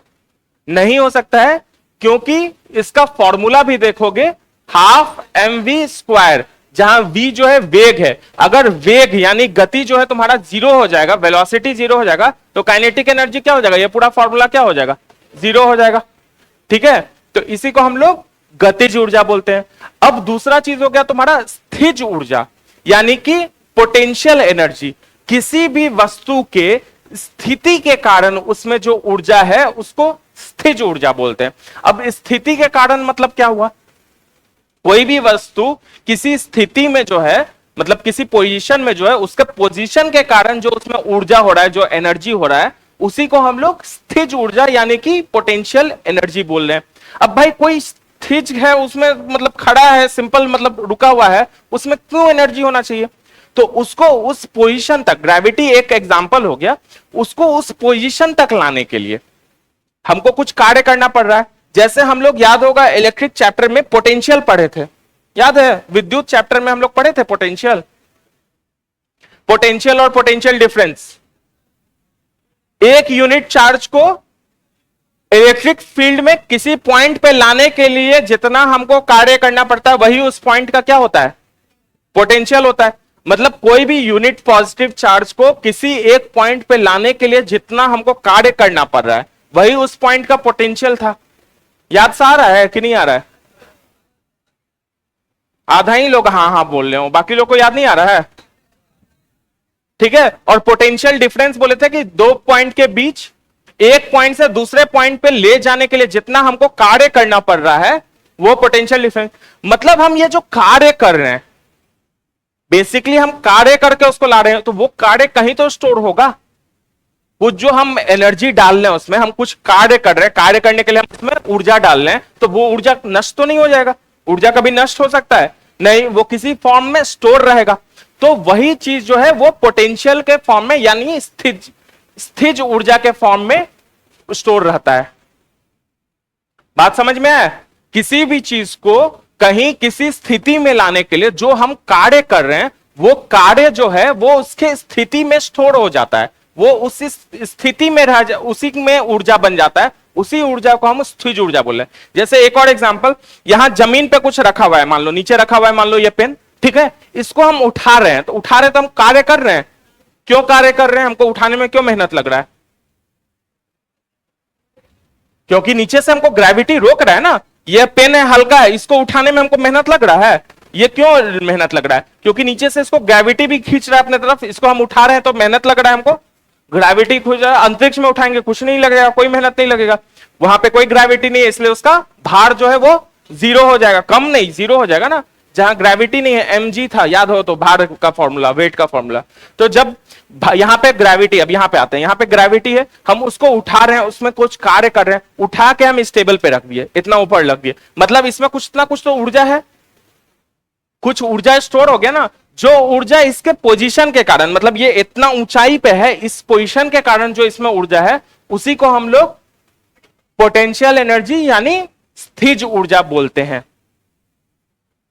नहीं हो सकता है, क्योंकि इसका फॉर्मूला भी देखोगे, 12mv², जहां v जो है वेग है। अगर वेग यानी गति जो है तुम्हारा 0 हो जाएगा, वेलोसिटी 0 हो जाएगा, तो काइनेटिक एनर्जी क्या हो जाएगा? ये पूरा फॉर्मूला क्या हो जाएगा? 0 हो जाएगा। ठीक है, तो इसी को हम लोग गतिज ऊर्जा बोलते हैं। अब दूसरा चीज हो गया तुम्हारा स्थिज ऊर्जा यानी कि पोटेंशियल एनर्जी। किसी भी वस्तु के स्थिति के कारण उसमें जो ऊर्जा है उसको स्थिज ऊर्जा बोलते हैं। अब स्थिति के कारण मतलब क्या हुआ? कोई भी वस्तु किसी स्थिति में जो है, मतलब किसी पोजीशन में जो है, उसके पोजीशन के कारण जो उसमें ऊर्जा हो रहा है, जो एनर्जी हो रहा है, उसी को हम लोग स्थिज ऊर्जा यानी कि पोटेंशियल एनर्जी बोल रहे हैं। अब भाई कोई स्थिज है, उसमें मतलब खड़ा है, सिंपल मतलब रुका हुआ है, उसमें क्यों एनर्जी होना चाहिए? तो उसको उस पोजीशन तक, ग्रेविटी एक एग्जांपल हो गया, उसको उस पोजीशन तक लाने के लिए हमको कुछ कार्य करना पड़ रहा है। जैसे हम लोग, याद होगा इलेक्ट्रिक चैप्टर में पोटेंशियल पढ़े थे, याद है? विद्युत चैप्टर में हम लोग पढ़े थे पोटेंशियल, पोटेंशियल और पोटेंशियल डिफरेंस। एक यूनिट चार्ज को इलेक्ट्रिक फील्ड में किसी पॉइंट पे लाने के लिए जितना हमको कार्य करना पड़ता है, वही उस पॉइंट का क्या होता है? पोटेंशियल होता है। मतलब कोई भी यूनिट पॉजिटिव चार्ज को किसी एक पॉइंट पे लाने के लिए जितना हमको कार्य करना पड़ रहा है, वही उस पॉइंट का पोटेंशियल था। याद सा आ रहा है कि नहीं आ रहा है? आधा ही लोग हाँ हाँ बोल रहे हो, बाकी लोग को याद नहीं आ रहा है, ठीक है। और पोटेंशियल डिफरेंस बोले थे कि दो पॉइंट के बीच, एक पॉइंट से दूसरे पॉइंट पे ले जाने के लिए जितना हमको कार्य करना पड़ रहा है, वो पोटेंशियल डिफरेंस। मतलब हम ये जो कार्य कर रहे हैं, बेसिकली हम कार्य करके उसको ला रहे हैं, तो वो कार्य कहीं तो स्टोर होगा। कुछ जो हम एनर्जी डाल रहे हैं उसमें, हम कुछ कार्य कर रहे हैं, कार्य करने के लिए हम उसमें ऊर्जा डाल रहे हैं, तो वो ऊर्जा नष्ट तो नहीं हो जाएगा? ऊर्जा कभी नष्ट हो सकता है? नहीं, वो किसी फॉर्म में स्टोर रहेगा। तो वही चीज जो है वो पोटेंशियल के फॉर्म में यानी स्थिज ऊर्जा के फॉर्म में स्टोर रहता है। बात समझ में आया? किसी भी चीज को कहीं किसी स्थिति में लाने के लिए जो हम कार्य कर रहे हैं, वो कार्य जो है वो उसके स्थिति में स्टोर हो जाता है, वो उसी स्थिति में रह उसी में ऊर्जा बन जाता है, उसी ऊर्जा को हम स्थिज ऊर्जा बोल रहे हैं। जैसे एक और एग्जांपल, यहां जमीन पे कुछ रखा हुआ है, मान लो नीचे रखा हुआ है, मान लो ये पेन, ठीक है, इसको हम उठा रहे हैं, तो उठा रहे तो हम कार्य कर रहे हैं। क्यों कार्य कर रहे हैं? हमको उठाने में क्यों मेहनत लग रहा है? क्योंकि नीचे से हमको ग्रेविटी रोक रहा है ना। ये पेन है, हल्का है, इसको उठाने में हमको मेहनत लग रहा है। ये क्यों मेहनत लग रहा है? क्योंकि नीचे से इसको ग्रेविटी भी खींच रहा है अपने तरफ, इसको हम उठा रहे हैं तो मेहनत लग रहा है हमको। ग्रेविटी खींच रहा है, अंतरिक्ष में उठाएंगे कुछ नहीं लगेगा, कोई मेहनत नहीं लगेगा, वहां पे कोई ग्रेविटी नहीं है, इसलिए उसका भार जो है वो जीरो हो जाएगा, कम नहीं जीरो हो जाएगा ना। जहां ग्रेविटी नहीं है, mg था, याद हो तो, भार का फॉर्मूला, वेट का फॉर्मूला। तो जब यहां पे ग्रेविटी, अब यहां पे आते हैं, यहां पे ग्रेविटी है, हम उसको उठा रहे हैं, उसमें कुछ कार्य कर रहे हैं, उठा के हम इस टेबल पे रख दिए, इतना ऊपर रख दिए, मतलब इसमें कुछ ना कुछ तो ऊर्जा है, कुछ ऊर्जा स्टोर हो गया ना। जो ऊर्जा इसके पोजीशन के कारण, मतलब ये इतना ऊंचाई पे है, इस पोजीशन के कारण जो इसमें ऊर्जा है, उसी को हम लोग पोटेंशियल एनर्जी यानी स्थिज ऊर्जा बोलते हैं।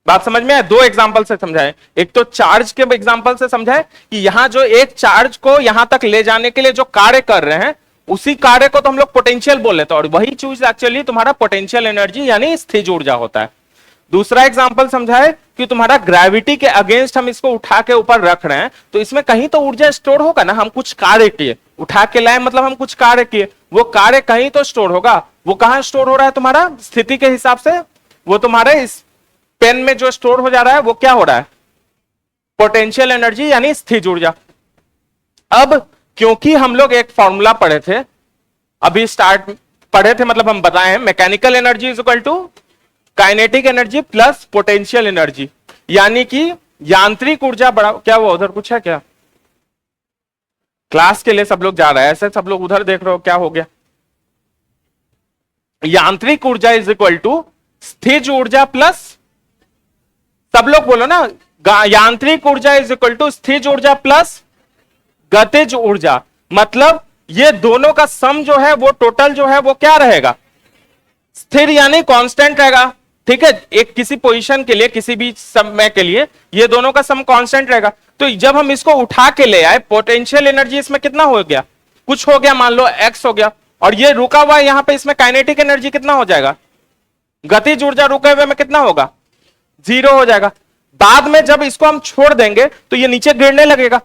बात समझ में आए? दो एग्जांपल से समझाए, एक तो चार्ज के एग्जांपल से समझाए कि यहां जो एक चार्ज को यहां तक ले जाने के लिए जो कार्य कर रहे हैं, उसी कार्य को तो हम लोग पोटेंशियल बोल लेते हैं, और वही चीज एक्चुअली तुम्हारा पोटेंशियल एनर्जी यानी स्थिज ऊर्जा होता है। दूसरा एग्जांपल समझाए कि तुम्हारा ग्रेविटी के अगेंस्ट हम इसको उठा के ऊपर रख रहे हैं, तो इसमें कहीं तो ऊर्जा स्टोर होगा ना, हम कुछ कार्य किए, उठा के लाए मतलब हम कुछ कार्य किए, वो कार्य कहीं तो स्टोर होगा। वो कहां स्टोर हो रहा है? तुम्हारा स्थिति के हिसाब से वो तुम्हारे इस पेन में जो स्टोर हो जा रहा है, वो क्या हो रहा है? पोटेंशियल एनर्जी यानी स्थिज ऊर्जा। अब क्योंकि हम लोग एक फॉर्मूला पढ़े थे, अभी स्टार्ट पढ़े थे, मतलब हम बताए हैं, mechanical energy is equal to kinetic energy plus potential energy, यानी कि यांत्रिक ऊर्जा बड़ा, क्या वो उधर कुछ है क्या? क्लास के लिए सब लोग जा रहा है, ऐसे सब लोग उधर देख रहे हो, क्या हो गया? यांत्रिक ऊर्जा इज इक्वल टू स्थिज ऊर्जा प्लस, सब लोग बोलो ना, यांत्रिक ऊर्जा इज इक्वल टू स्थिज ऊर्जा प्लस गतिज ऊर्जा। मतलब ये दोनों का सम जो है वो टोटल जो है वो क्या रहेगा? स्थिर यानी कांस्टेंट रहेगा, ठीक है। एक किसी पोजीशन के लिए, किसी भी समय के लिए ये दोनों का सम कांस्टेंट रहेगा। तो जब हम इसको उठा के ले आए, पोटेंशियल एनर्जी इसमें कितना हो गया? कुछ हो गया, मान लो x हो गया, और ये रुका हुआ है यहां पे, इसमें काइनेटिक एनर्जी कितना हो जाएगा? गतिज ऊर्जा रुके हुए में कितना होगा? जीरो हो जाएगा। बाद में जब इसको हम छोड़ देंगे तो ये नीचे गिरने लगेगा,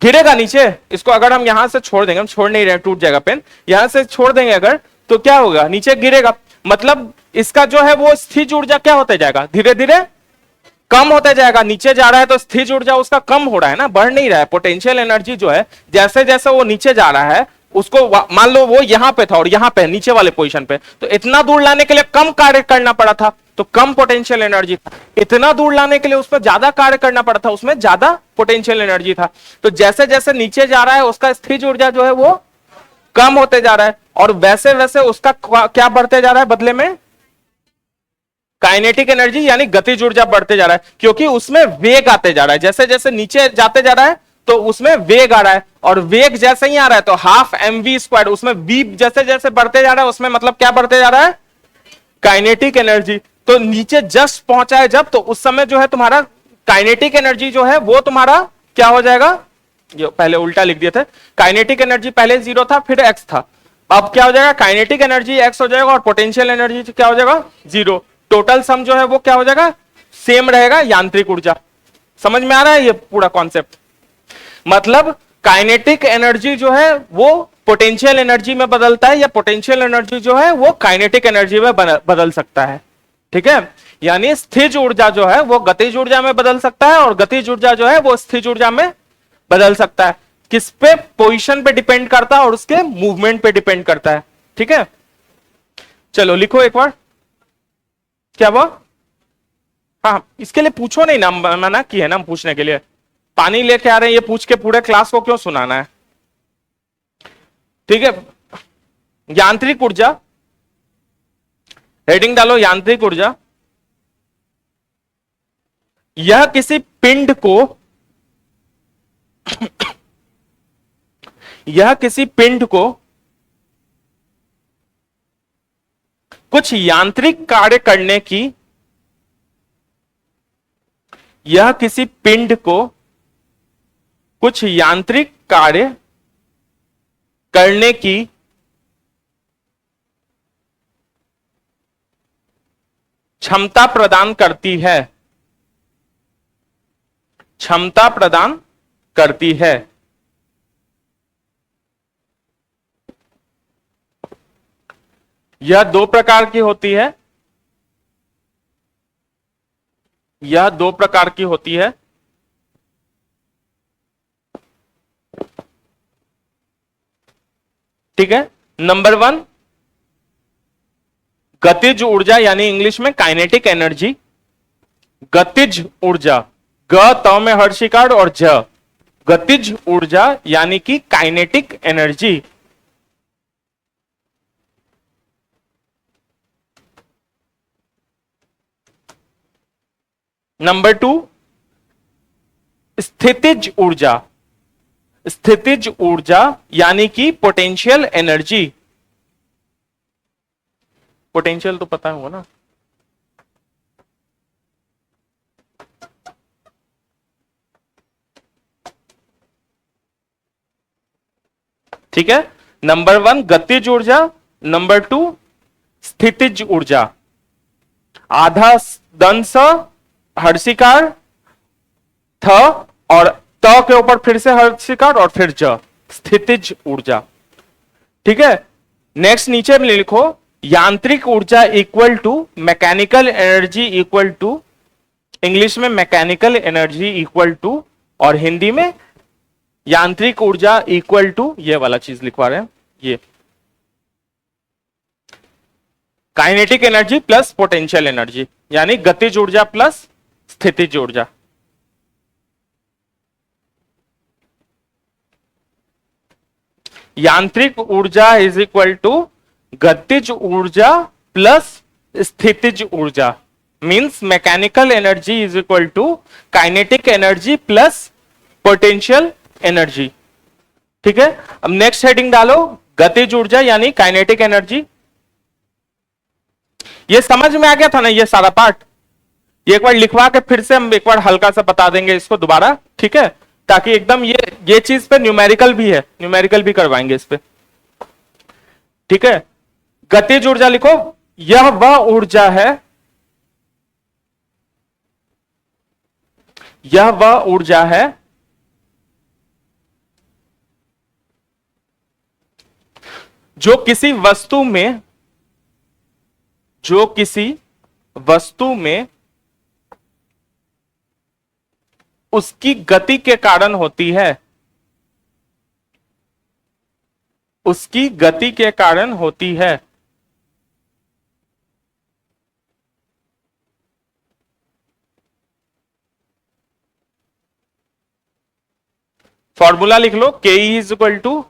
गिरेगा नीचे। इसको अगर हम यहां से छोड़ देंगे, हम छोड़ नहीं रहे, टूट जाएगा पेन, यहां से छोड़ देंगे अगर, तो क्या होगा? नीचे गिरेगा। मतलब इसका जो है वो स्थिज ऊर्जा क्या होते जाएगा? धीरे धीरे कम होते जाएगा, नीचे जा रहा है तो स्थिर ऊर्जा उसका कम हो रहा है ना, बढ़ नहीं रहा है। पोटेंशियल एनर्जी जो है जैसे जैसे वो नीचे जा रहा है उसको, मान लो वो यहां पे था और यहां पे नीचे वाले पोजीशन पे, तो इतना दूर लाने के लिए कम कार्य करना पड़ा था, तो कम पोटेंशियल एनर्जी था। इतना दूर लाने के लिए उसमें ज्यादा कार्य करना पड़ा था, उसमें ज्यादा पोटेंशियल एनर्जी था। तो जैसे जैसे नीचे जा रहा है उसका स्थिर ऊर्जा जो है वो कम होते जा रहा है, और वैसे वैसे उसका क्या बढ़ते जा रहा है बदले में, काइनेटिक एनर्जी यानी गतिज ऊर्जा बढ़ते जा रहा है, क्योंकि उसमें वेग आते जा रहा है। जैसे जैसे नीचे जाते जा रहा है तो उसमें वेग आ रहा है, और वेग जैसे ही आ रहा है तो हाफ mv², उसमें v जैसे जैसे बढ़ते जा रहा है उसमें मतलब क्या बढ़ते जा रहा है, काइनेटिक एनर्जी। तो नीचे जस्ट पहुंचा है जब, तो उस समय जो है तुम्हारा काइनेटिक एनर्जी जो है वो तुम्हारा क्या हो जाएगा, जो पहले उल्टा लिख दिए थे, काइनेटिक एनर्जी पहले 0 था फिर x था, अब क्या हो जाएगा, काइनेटिक एनर्जी x हो जाएगा और पोटेंशियल एनर्जी क्या हो जाएगा 0। टोटल सम जो है वो क्या हो जाएगा, सेम रहेगा, यांत्रिक ऊर्जा। समझ में आ रहा है ये पूरा कॉन्सेप्ट? मतलब काइनेटिक एनर्जी जो है वो पोटेंशियल एनर्जी में बदलता है, या पोटेंशियल एनर्जी जो है वो काइनेटिक एनर्जी में बदल सकता है। ठीक है, यानी स्थिर ऊर्जा जो है वो गतिज ऊर्जा में बदल सकता है, और गतिज ऊर्जा जो है वो स्थिर ऊर्जा में बदल सकता है। किस पे, पोजीशन पे डिपेंड करता है और उसके मूवमेंट पे डिपेंड करता है। ठीक है, चलो लिखो एक बार, क्या वो, हाँ इसके लिए पूछो नहीं ना, मना की है ना पूछने के लिए। पानी लेके आ रहे हैं, ये पूछ के पूरे क्लास को क्यों सुनाना है? ठीक है, यांत्रिक ऊर्जा, हेडिंग डालो यांत्रिक ऊर्जा। यह किसी पिंड को यह किसी पिंड को कुछ यांत्रिक कार्य करने की, यह किसी पिंड को कुछ यांत्रिक कार्य करने की क्षमता प्रदान करती है, क्षमता प्रदान करती है। यह दो प्रकार की होती है, यह दो प्रकार की होती है। ठीक है, नंबर 1 गतिज ऊर्जा यानी इंग्लिश में काइनेटिक एनर्जी। गतिज ऊर्जा, ग त में हर्षिकार और ज, गतिज ऊर्जा यानी कि काइनेटिक एनर्जी। नंबर 2 स्थितिज ऊर्जा, स्थितिज ऊर्जा यानी कि पोटेंशियल एनर्जी। पोटेंशियल तो पता होगा ना, ठीक है। नंबर 1 गतिज ऊर्जा, नंबर 2 स्थितिज ऊर्जा। आधा दंश हर्षिकार थ, और त के ऊपर फिर से हर्षिकार और फिर ज, स्थितिज ऊर्जा। ठीक है, नेक्स्ट नीचे में लिखो यांत्रिक ऊर्जा equal to mechanical energy equal to, English में मैकेनिकल एनर्जी इक्वल टू, और हिंदी में यांत्रिक ऊर्जा इक्वल टू, ये वाला चीज लिखवा रहे हैं, ये kinetic energy plus potential energy, यानी गतिज ऊर्जा प्लस स्थितिज ऊर्जा। यांत्रिक ऊर्जा इज इक्वल टू गतिज ऊर्जा प्लस स्थितिज ऊर्जा, means mechanical energy is equal to kinetic energy plus potential energy. ठीक है, अब नेक्स्ट हेडिंग डालो गतिज ऊर्जा यानी काइनेटिक एनर्जी। ये समझ में आ गया था ना ये सारा पार्ट? ये एक बार लिखवा के फिर से हम एक बार हल्का सा बता देंगे इसको दोबारा, ठीक है, ताकि एकदम ये चीज पे न्यूमेरिकल भी है, न्यूमेरिकल भी करवाएंगे इस पे। ठीक है, गतिज ऊर्जा लिखो, यह वह ऊर्जा है, यह वह ऊर्जा है जो किसी वस्तु में, जो किसी वस्तु में उसकी गति के कारण होती है, उसकी गति के कारण होती है। फॉर्मूला लिख लो, के इज इक्वल टू,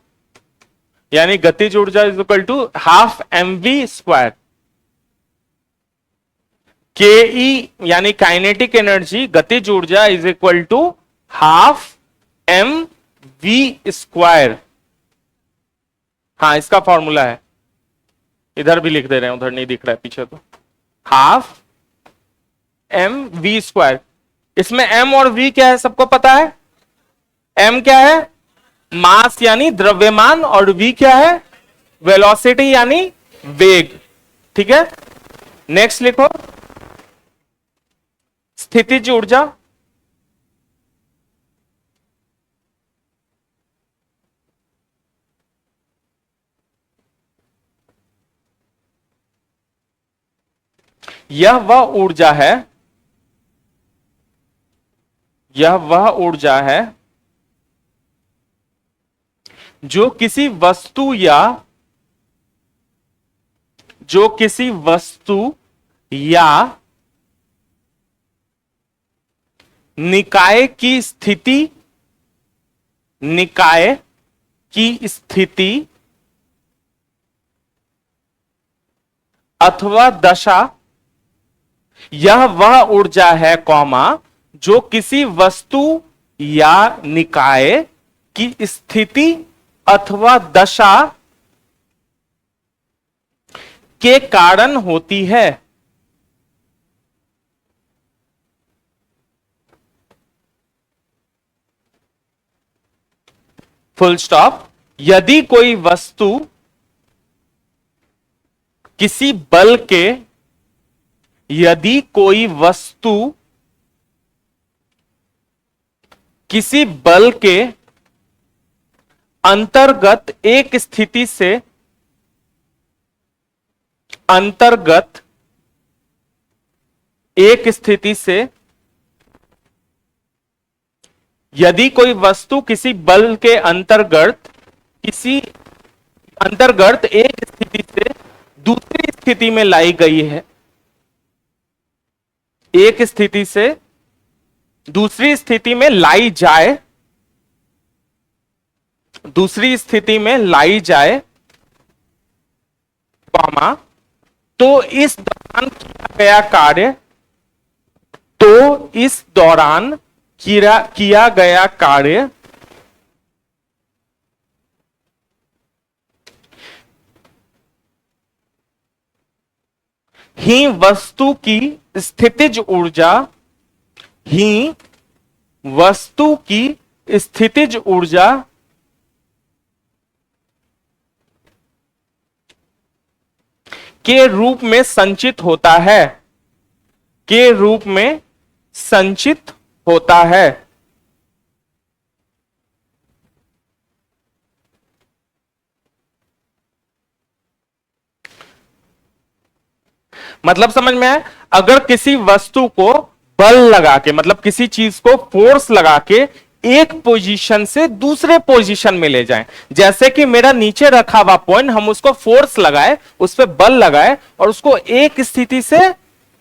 यानी गतिज ऊर्जा is equal to half M V square. K E यानी काइनेटिक एनर्जी, गतिज ऊर्जा is equal to half M V square. हाँ, इसका फॉर्मूला है, इधर भी लिख दे रहे हैं, उधर नहीं दिख रहा है पीछे, तो हाफ एम वी स्क्वायर। इसमें एम और वी क्या है सबको पता है। एम क्या है, मास यानी द्रव्यमान, और वी क्या है, वेलोसिटी यानी वेग। ठीक है, नेक्स्ट लिखो, स्थितिज ऊर्जा। यह वह ऊर्जा है, यह वह ऊर्जा है जो किसी वस्तु या, जो किसी वस्तु या निकाय की स्थिति, निकाय की स्थिति अथवा दशा, यह वह ऊर्जा है कौमा जो किसी वस्तु या निकाय की स्थिति अथवा दशा के कारण होती है। Full stop. यदि कोई वस्तु किसी बल के, यदि कोई वस्तु किसी बल के अंतर्गत एक स्थिति से, अंतर्गत एक स्थिति से, यदि कोई वस्तु किसी बल के अंतर्गत, किसी अंतर्गत एक स्थिति से दूसरी स्थिति में लाई गई है, एक स्थिति से दूसरी स्थिति में लाई जाए, दूसरी स्थिति में लाई जाए, कॉमा, तो इस दौरान किया गया कार्य, तो इस दौरान किया गया कार्य ही वस्तु की स्थितिज ऊर्जा, ही वस्तु की स्थितिज ऊर्जा के रूप में संचित होता है, के रूप में संचित होता है। मतलब समझ में आया। अगर किसी वस्तु को बल लगा के, मतलब किसी चीज को फोर्स लगा के एक पोजीशन से दूसरे पोजीशन में ले जाएं, जैसे कि मेरा नीचे रखा हुआ पॉइंट, हम उसको फोर्स लगाए, उस पर बल लगाए और उसको एक स्थिति से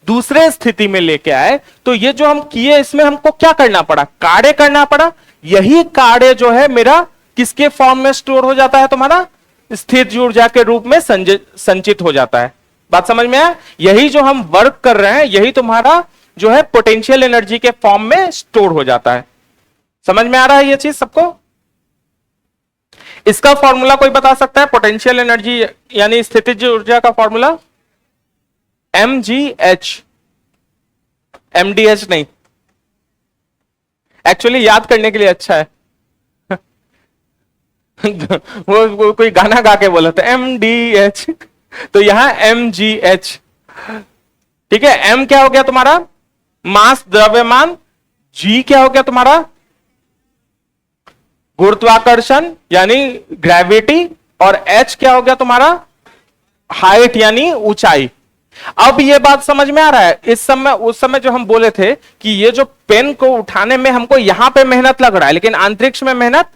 दूसरे स्थिति में लेके आए, तो ये जो हम किए इसमें हमको क्या करना पड़ा, कार्य करना पड़ा। यही कार्य जो है मेरा किसके फॉर्म में स्टोर हो जाता है, तुम्हारा स्थिर ऊर्जा के रूप में संचित हो जाता है। बात समझ में आया। यही जो हम वर्क कर रहे हैं यही तुम्हारा जो है पोटेंशियल एनर्जी के फॉर्म में स्टोर हो जाता है। समझ में आ रहा है ये चीज सबको। इसका फॉर्मूला कोई बता सकता है, पोटेंशियल एनर्जी यानी स्थितिज ऊर्जा का फॉर्मूला? mgh, mdh नहीं, एक्चुअली याद करने के लिए अच्छा है। वो कोई गाना गा के बोला था mdh, तो यहां mgh। ठीक है, m क्या हो गया तुम्हारा, मास द्रव्यमान, g क्या हो गया तुम्हारा, गुरुत्वाकर्षण यानी ग्रेविटी, और h क्या हो गया तुम्हारा, हाइट यानी ऊंचाई। अब ये बात समझ में आ रहा है? इस समय उस समय जो हम बोले थे कि ये जो पेन को उठाने में हमको यहां पे मेहनत लग रहा है, लेकिन अंतरिक्ष में मेहनत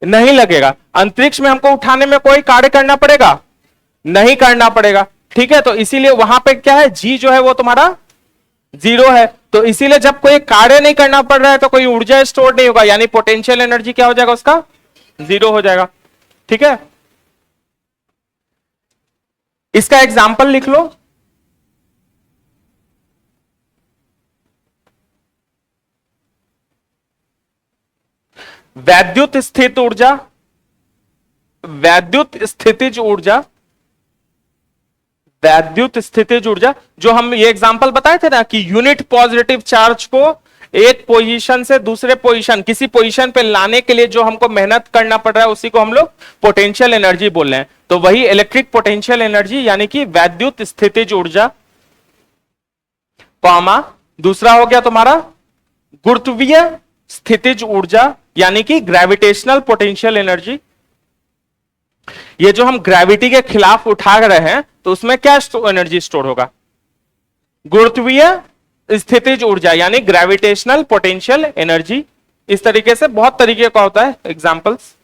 नहीं लगेगा। अंतरिक्ष में हमको उठाने में कोई कार्य करना पड़ेगा? नहीं करना पड़ेगा। ठीक है, तो इसीलिए वहां पे क्या है, जी जो है वो तुम्हारा 0 है। तो इसीलिए जब कोई कार्य नहीं करना पड़ रहा है तो कोई ऊर्जा स्टोर नहीं होगा, यानी पोटेंशियल एनर्जी क्या हो जाएगा उसका? 0 हो जाएगा। ठीक है, इसका एग्जाम्पल लिख लो। वैद्युत स्थित ऊर्जा, वैद्युत स्थितिज ऊर्जा, वैद्युत स्थितिज ऊर्जा, जो हम ये एग्जांपल बताए थे ना कि यूनिट पॉजिटिव चार्ज को एक पोजीशन से दूसरे पोजीशन, किसी पोजीशन पे लाने के लिए जो हमको मेहनत करना पड़ रहा है उसी को हम लोग पोटेंशियल एनर्जी बोल रहे हैं। तो वही इलेक्ट्रिक पोटेंशियल एनर्जी यानी कि वैद्युत स्थितिज ऊर्जा, कॉमा दूसरा हो गया तुम्हारा गुरुत्वीय स्थितिज ऊर्जा यानी कि ग्रेविटेशनल पोटेंशियल एनर्जी। ये जो हम ग्रेविटी के खिलाफ उठा रहे हैं तो उसमें क्या एनर्जी स्टोर होगा? गुरुत्वीय स्थितिज ऊर्जा यानी ग्रेविटेशनल पोटेंशियल एनर्जी। इस तरीके से बहुत तरीके का होता है एग्जांपल्स।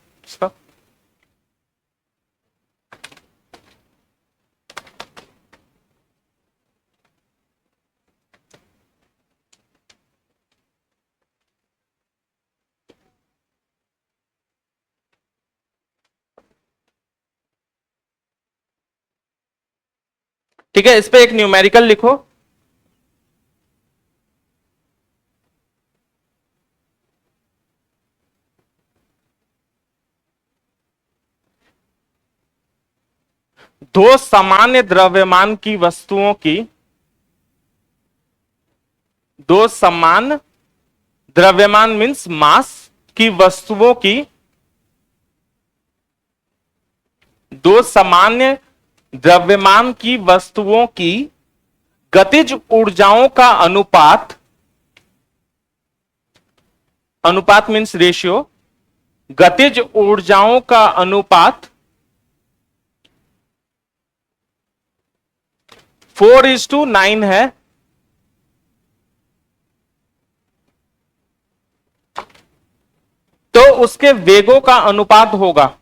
ठीक है, इस पे एक न्यूमेरिकल लिखो। दो सामान्य द्रव्यमान की वस्तुओं की, दो समान द्रव्यमान मीन्स मास की वस्तुओं की, दो सामान्य द्रव्यमान की वस्तुओं की गतिज ऊर्जाओं का अनुपात, अनुपात मीन्स रेशियो, गतिज ऊर्जाओं का अनुपात 4:9 है। तो उसके वेगों का अनुपात होगा,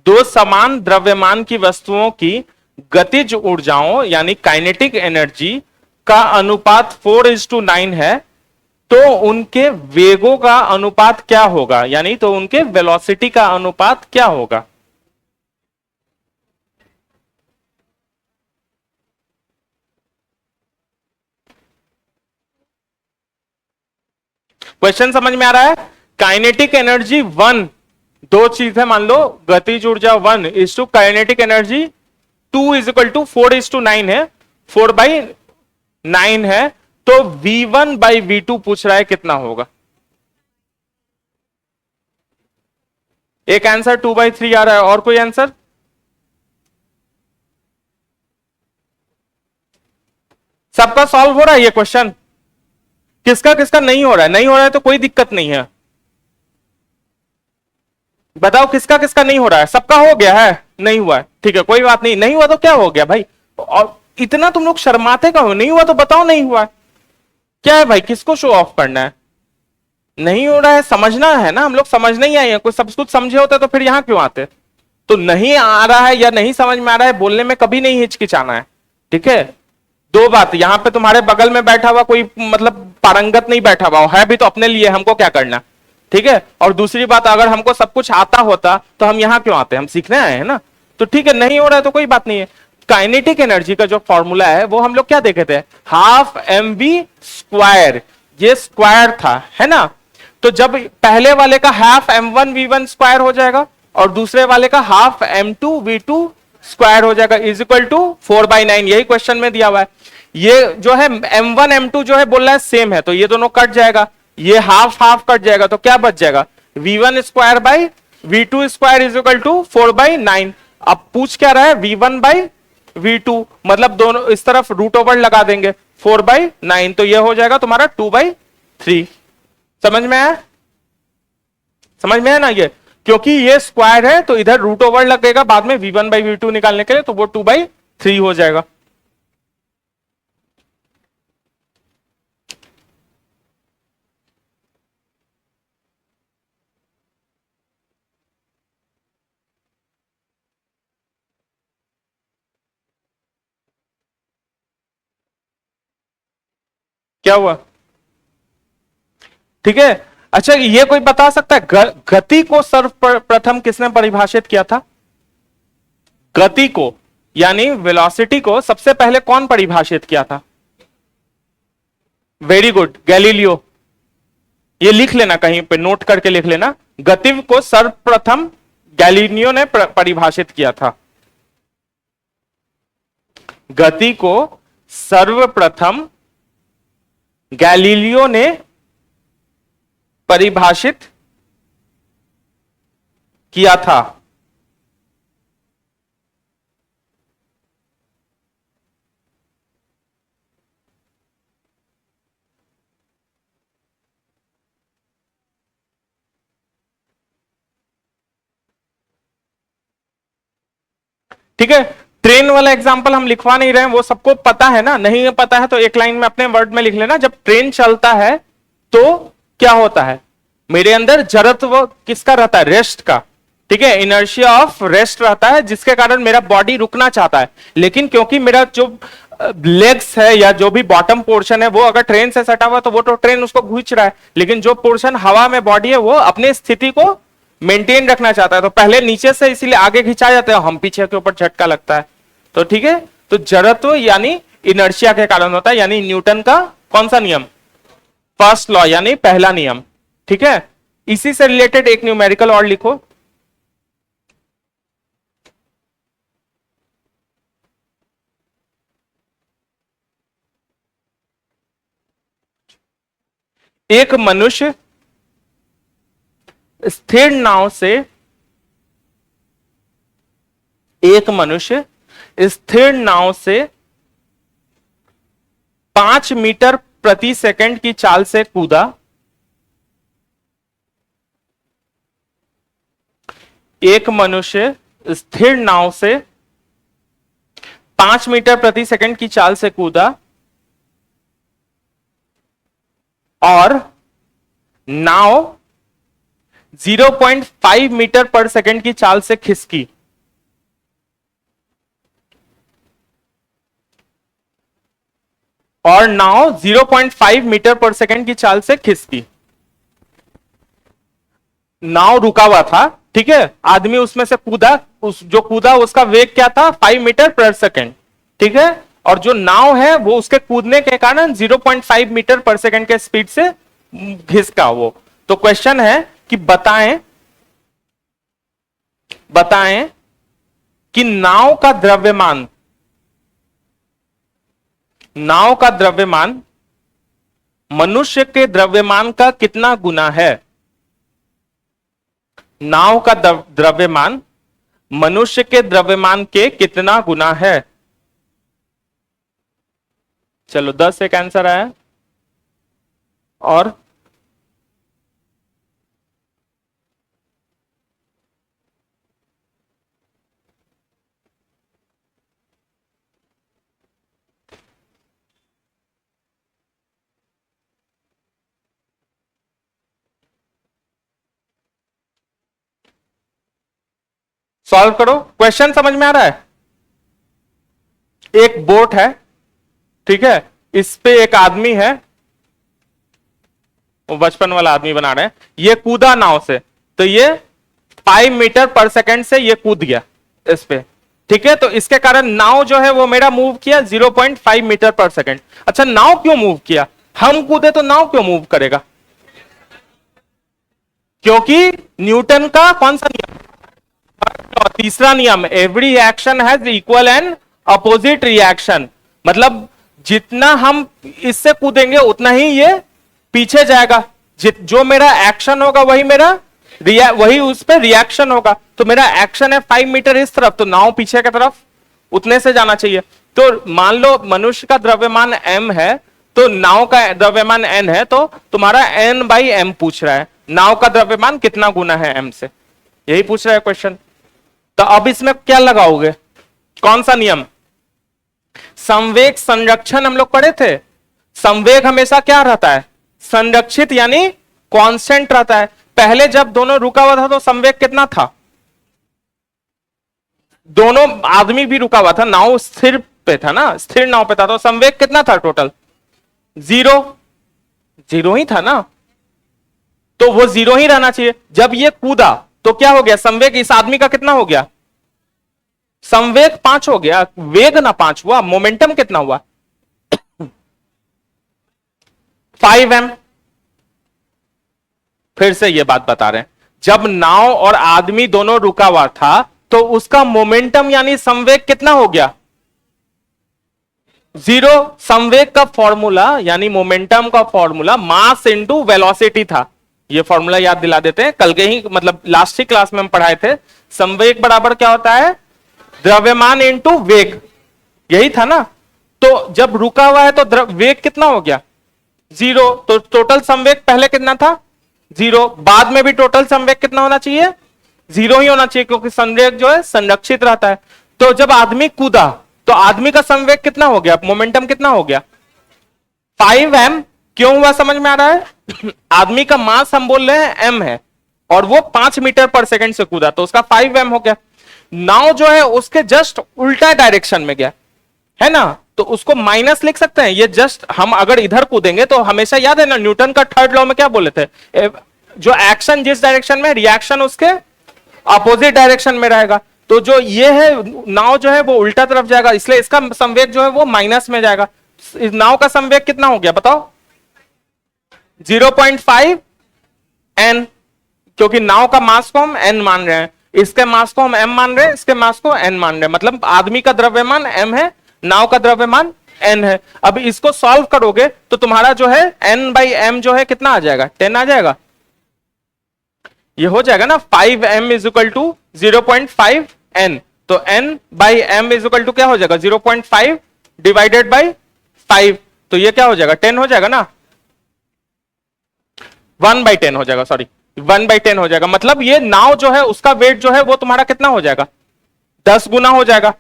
दो समान द्रव्यमान की वस्तुओं की गतिज ऊर्जाओं यानी काइनेटिक एनर्जी का अनुपात 4:9 है। तो उनके वेगों का अनुपात क्या होगा, यानी तो उनके वेलोसिटी का अनुपात क्या होगा? क्वेश्चन समझ में आ रहा है? काइनेटिक एनर्जी 1, दो चीजें मान लो, गतिज ऊर्जा 1 is to kinetic energy 2 is equal to 4:9 है, 4/9 है। तो V1/V2 पूछ रहा है कितना होगा? एक आंसर 2/3 आ रहा है, और कोई आंसर? सबका सॉल्व हो रहा है ये क्वेश्चन? किसका किसका नहीं हो रहा है? नहीं हो रहा है तो कोई दिक्कत नहीं है, बताओ किसका किसका नहीं हो रहा है? सबका हो गया है? नहीं हुआ है, ठीक है कोई बात नहीं। नहीं हुआ तो क्या हो गया भाई, और इतना तुम लोग शर्माते का हो? नहीं हुआ तो बताओ नहीं हुआ है, क्या है भाई, किसको शो ऑफ करना है? नहीं हो रहा है, समझना है ना, हम लोग समझ नहीं आए हैं। कोई सब कुछ समझे होते तो फिर यहां क्यों आते? तो नहीं आ रहा है या नहीं समझ में आ रहा है बोलने में कभी नहीं हिचकिचाना है। ठीक है, दो बात, यहां पे तुम्हारे बगल में बैठा हुआ कोई मतलब पारंगत नहीं बैठा हुआ है भी तो अपने लिए, हमको क्या करना? ठीक है, और दूसरी बात, अगर हमको सब कुछ आता होता तो हम यहां क्यों आते? हम सीखने आए हैं ना। तो ठीक है, नहीं हो रहा है तो कोई बात नहीं है। काइनेटिक एनर्जी का जो फॉर्मूला है वो हम लोग क्या देखे थे? 12mv², ये स्क्वायर था, है ना। तो जब पहले वाले का 12m1v1² हो जाएगा और दूसरे वाले का 12m2v2² हो जाएगा, इज इक्वल टू 4/9। यही क्वेश्चन में दिया हुआ है। ये जो है m1 m2 जो है बोल रहा है सेम है, तो ये दोनों कट जाएगा, ये हाफ हाफ कट जाएगा, तो क्या बच जाएगा? v1² is equal to 4/9। अब पूछ क्या रहा है? v1/v2, मतलब दोनों इस तरफ रूट ओवर लगा देंगे, 4/9, तो ये हो जाएगा तुम्हारा 2/3। समझ में आया? समझ में आया ना ये? क्योंकि ये स्क्वायर है तो इधर रूट ओवर लगेगा बाद में v1/v2 निकालने के लिए, तो वो 2/3 हो जाएगा। क्या हुआ? ठीक है। अच्छा, ये कोई बता सकता है गति को सर्वप्रथम किसने परिभाषित किया था? गति को यानी वेलोसिटी को सबसे पहले कौन परिभाषित किया था? Very good, Galileo. ये लिख लेना, कहीं पे नोट करके लिख लेना। गति को सर्वप्रथम गैलीलियो ने परिभाषित किया था। गति को सर्वप्रथम गैलीलियो ने परिभाषित किया था। ठीक है, ट्रेन वाला एग्जांपल हम लिखवा नहीं रहे हैं, वो सबको पता है ना। नहीं पता है तो एक लाइन में अपने वर्ड में लिख लेना। जब ट्रेन चलता है तो क्या होता है? मेरे अंदर जड़त्व किसका रहता है? रेस्ट का। ठीक है, इनर्शिया ऑफ रेस्ट रहता है, जिसके कारण मेरा बॉडी रुकना चाहता है। लेकिन क्योंकि मेरा जो लेग्स है या जो भी बॉटम पोर्शन है वो अगर ट्रेन से सटा हुआ तो वो तो ट्रेन उसको खींच रहा है, लेकिन जो पोर्शन हवा में बॉडी है वो अपनी स्थिति को मेंटेन रखना चाहता है, तो पहले नीचे से इसीलिए आगे खिंचा जाता है, हम पीछे के ऊपर झटका लगता है। तो ठीक है, तो जड़त्व यानी इनर्शिया के कारण होता है, यानी न्यूटन का कौन सा नियम? फर्स्ट लॉ यानी पहला नियम। ठीक है, इसी से रिलेटेड एक न्यूमेरिकल और लिखो। एक मनुष्य स्थिर नाव से स्थिर नाव से 5 मीटर प्रति सेकंड की चाल से कूदा। एक मनुष्य स्थिर नाव से 5 मीटर प्रति सेकंड की चाल से कूदा और नाव 0.5 मीटर पर सेकंड की चाल से खिसकी। और नाव 0.5 मीटर पर सेकंड की चाल से खिसकी। नाव रुका हुआ था, ठीक है, आदमी उसमें से कूदा, जो कूदा उसका वेग क्या था? 5 मीटर पर सेकंड। ठीक है, और जो नाव है वो उसके कूदने के कारण 0.5 मीटर पर सेकंड के स्पीड से घिसका वो। तो क्वेश्चन है कि बताएं कि नाव का द्रव्यमान मनुष्य के द्रव्यमान का कितना गुना है? नाव का द्रव्यमान मनुष्य के द्रव्यमान के कितना गुना है? चलो 10 एक आंसर आया। और सॉल्व करो। क्वेश्चन समझ में आ रहा है? एक बोट है, ठीक है, इस पे एक आदमी है, वो बचपन वाला आदमी बना रहे हैं, ये कूदा नाव से, तो ये 5 मीटर पर सेकंड से ये कूद गया इस पे। ठीक है, तो इसके कारण नाव जो है वो मेरा मूव किया 0.5 मीटर पर सेकंड। अच्छा, नाव क्यों मूव किया? हम कूदे तो नाव क्यों मूव करेगा? क्योंकि न्यूटन का कौन सा नियम? तीसरा नियम, every action has equal and opposite reaction. मतलब जितना हम इससे कूदेंगे उतना ही ये पीछे जाएगा। जो मेरा एक्शन होगा वही उस पर रिएक्शन होगा। तो मेरा एक्शन है 5 मीटर इस तरफ, तो नाव पीछे की तरफ उतने से जाना चाहिए। तो मान लो मनुष्य का द्रव्यमान m है, तो नाव का द्रव्यमान n है, तो तुम्हारा n/m पूछ रहा है, नाव का द्रव्यमान कितना गुना है m से। यही पूछ रहा है क्वेश्चन। तो अब इसमें क्या लगाओगे, कौन सा नियम? संवेग संरक्षण हम लोग पढ़े थे। संवेग हमेशा क्या रहता है? संरक्षित यानी कांस्टेंट रहता है। पहले जब दोनों रुका हुआ था तो संवेग कितना था? दोनों आदमी भी रुका हुआ था, नाव स्थिर पे था ना, स्थिर नाव पे था, तो संवेग कितना था टोटल? जीरो। जीरो ही था ना, तो वो जीरो ही रहना चाहिए। जब ये कूदा तो क्या हो गया? संवेग इस आदमी का कितना हो गया? संवेग 5 हो गया, वेग ना 5 हुआ। मोमेंटम कितना हुआ? 5m। फिर से ये बात बता रहे हैं, जब नाव और आदमी दोनों रुका हुआ था तो उसका मोमेंटम यानी संवेग कितना हो गया? जीरो। संवेग का फॉर्मूला यानी मोमेंटम का फॉर्मूला मास इंटू वेलोसिटी था। ये फॉर्मूला याद दिला देते हैं, कल के ही मतलब लास्ट ही क्लास में हम पढ़ाए थे। संवेग बराबर क्या होता है? द्रव्यमान इंटू वेग, यही था ना। तो जब रुका हुआ है तो वेग कितना हो गया? जीरो। तो टोटल संवेग पहले कितना था? जीरो। बाद में भी टोटल संवेग कितना होना चाहिए? जीरो ही होना चाहिए, क्योंकि संवेग जो है संरक्षित रहता है। तो जब आदमी कूदा तो आदमी का संवेग कितना हो गया? मोमेंटम कितना हो गया? 5m। क्यों हुआ समझ में आ रहा है? आदमी का मास हम बोल रहे हैं m है, और वो 5 मीटर पर सेकंड से कूदा तो उसका 5m हो गया। नाव जो है उसके जस्ट उल्टा डायरेक्शन में गया, है ना, तो उसको माइनस लिख सकते हैं। ये जस्ट हम अगर इधर कूदेंगे तो हमेशा याद है ना, न्यूटन का थर्ड लॉ में क्या बोले थे? जो एक्शन जिस डायरेक्शन में, रिएक्शन उसके अपोजिट डायरेक्शन में रहेगा। तो जो ये है नाव जो है वो उल्टा तरफ जाएगा, इसलिए इसका संवेग जो है वो माइनस में जाएगा। इस नाव का संवेग कितना हो गया बताओ? 0.5 n, क्योंकि नाव का मास को हम n मान रहे हैं, इसके मास को हम m मान रहे हैं, इसके मास को n मान रहे हैं। मतलब आदमी का द्रव्यमान m है, नाव का द्रव्यमान n है। अब इसको सॉल्व करोगे तो तुम्हारा जो है n बाई m जो है कितना आ जाएगा? 10 आ जाएगा। ये हो जाएगा ना, 5m is equal to 0.5n। तो n by m is equal to क्या हो जाएगा? 0.5 डिवाइडेड बाई 5। तो ये क्या हो जाएगा? 10 हो जाएगा ना, 1/10 हो जाएगा, सॉरी 1/10 हो जाएगा। मतलब ये नाव जो है उसका वेट जो है वो तुम्हारा कितना हो जाएगा? 10 गुना हो जाएगा।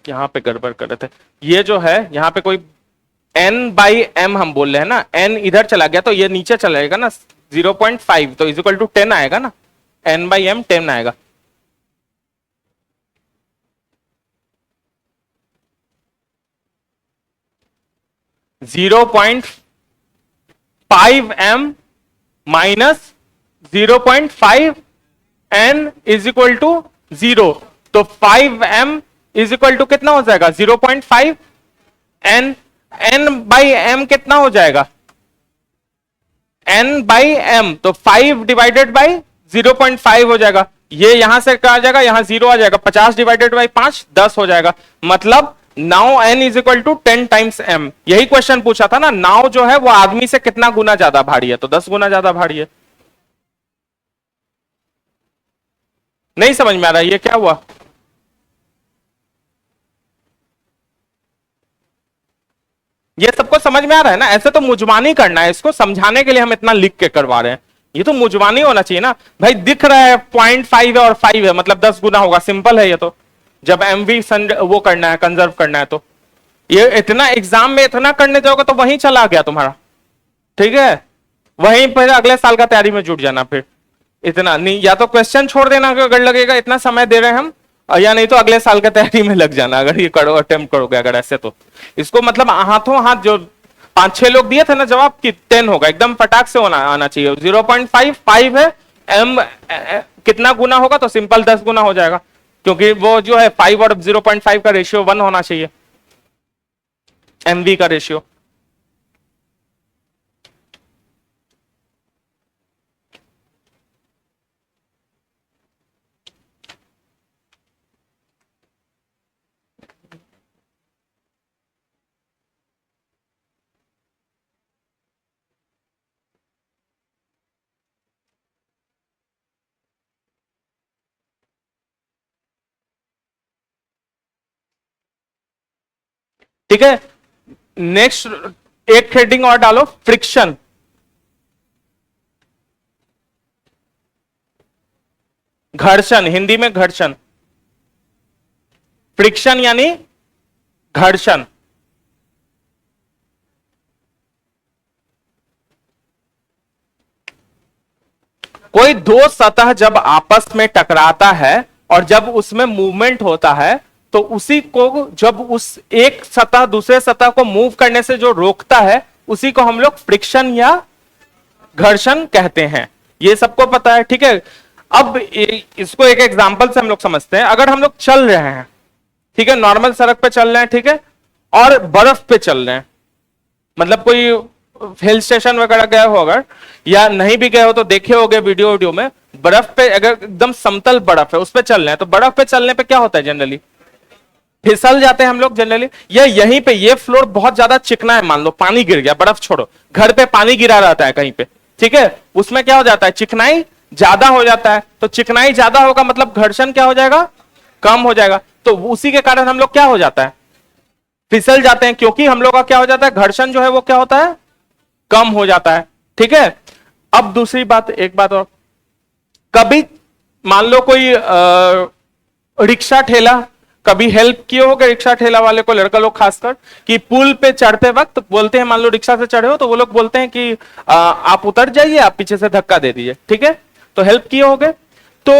यहां पे गड़बड़ कर रहे थे। ये जो है यहां पे कोई n बाई m हम बोल रहे हैं ना, n इधर चला गया तो ये नीचे चला जाएगा ना, 0.5 तो इज इक्वल टू 10 आएगा ना, n बाई m 10 आएगा। Zero point five M minus 0.5 n is equal to 0। तो 5m इज इक्वल टू कितना हो जाएगा? 0.5 n। n बाई m कितना हो जाएगा? n बाई m, तो 5 डिवाइडेड बाई 0.5 हो जाएगा। ये यहां से क्या आ जाएगा? यहां 0 आ जाएगा। 50 डिवाइडेड बाई 5 10 हो जाएगा। मतलब now n is equal to 10 times m। यही क्वेश्चन पूछा था ना, नाव जो है वो आदमी से कितना गुना ज्यादा भारी है? तो 10 गुना ज्यादा भारी है। नहीं समझ में आ रहा ये क्या हुआ? ये सबको समझ में आ रहा है ना? ऐसे तो मुजमानी करना है, इसको समझाने के लिए हम इतना लिख के करवा रहे हैं। ये तो मुजमानी होना चाहिए ना भाई। दिख रहा है 0.5 है और 5 है, मतलब 10 गुना होगा। सिंपल है ये तो। जब एमवी वो करना है, कंजर्व करना है, तो ये इतना एग्जाम में इतना करने जाओगे तो वहीं चला गया तुम्हारा। ठीक है, वहीं पर अगले साल का तैयारी में जुट जाना। फिर इतना नहीं, या तो क्वेश्चन छोड़ देना अगर लगेगा इतना समय दे रहे हैं हम, या नहीं तो अगले साल का तैयारी में लग जाना अगर ये करो, अटेम्प्ट करोगे अगर ऐसे। तो इसको मतलब हाथों हाथ जो 5-6 लोग दिए थे ना जवाब कि 10 होगा, एकदम फटाक से होना आना चाहिए। 0.5 5 है, m कितना गुना होगा? तो सिंपल 10 गुना हो जाएगा, क्योंकि वो जो है 5 और 0.5 का रेशियो 1 होना चाहिए, mv का रेशियो। ठीक है, नेक्स्ट एक हेडिंग और डालो, फ्रिक्शन। घर्षण, हिंदी में घर्षण, फ्रिक्शन यानी घर्षण। कोई दो सतह जब आपस में टकराता है और जब उसमें मूवमेंट होता है तो उसी को, जब उस एक सतह दूसरे सतह को मूव करने से जो रोकता है उसी को हम लोग फ्रिक्शन या घर्षण कहते हैं। ये सबको पता है, ठीक है। अब इसको एक एग्जांपल से हम लोग समझते हैं। अगर हम लोग चल रहे हैं, ठीक है, नॉर्मल सड़क पे चल रहे हैं, ठीक है, और बर्फ पे चल रहे हैं, मतलब कोई हिल स्टेशन वगैरह गए हो अगर, या नहीं भी गए हो तो देखे होगे वीडियो में, बर्फ पे अगर एकदम समतल बर्फ है उस पे चल रहे हैं, तो बर्फ पे चलने पे क्या होता है, जनरली फिसल जाते हैं हम लोग जनरली। या यहीं पे ये फ्लोर बहुत ज्यादा चिकना है, मान लो पानी गिर गया, बर्फ छोड़ो, घर पे पानी गिरा रहता है कहीं पे, ठीक है, उसमें क्या हो जाता है, चिकनाई ज्यादा हो जाता है। तो चिकनाई ज्यादा होगा मतलब घर्षण क्या हो जाएगा, कम हो जाएगा। तो उसी के कारण हम लोग क्या हो जाता है, फिसल जाते हैं, क्योंकि हम लोग का क्या हो जाता है, घर्षण जो है वो क्या होता है, कम हो जाता है। ठीक है, अब दूसरी बात, एक बात और, कभी मान लो कोई रिक्शा ठेला, कभी हेल्प किए होगे रिक्शा ठेला वाले को, लड़का लोग खासकर, कि पुल पे चढ़ते वक्त बोलते हैं, मान लो रिक्शा से चढ़े हो तो वो लोग बोलते हैं कि आप उतर जाइए, आप पीछे से धक्का दे दीजिए, ठीक है, तो हेल्प किए होगे। तो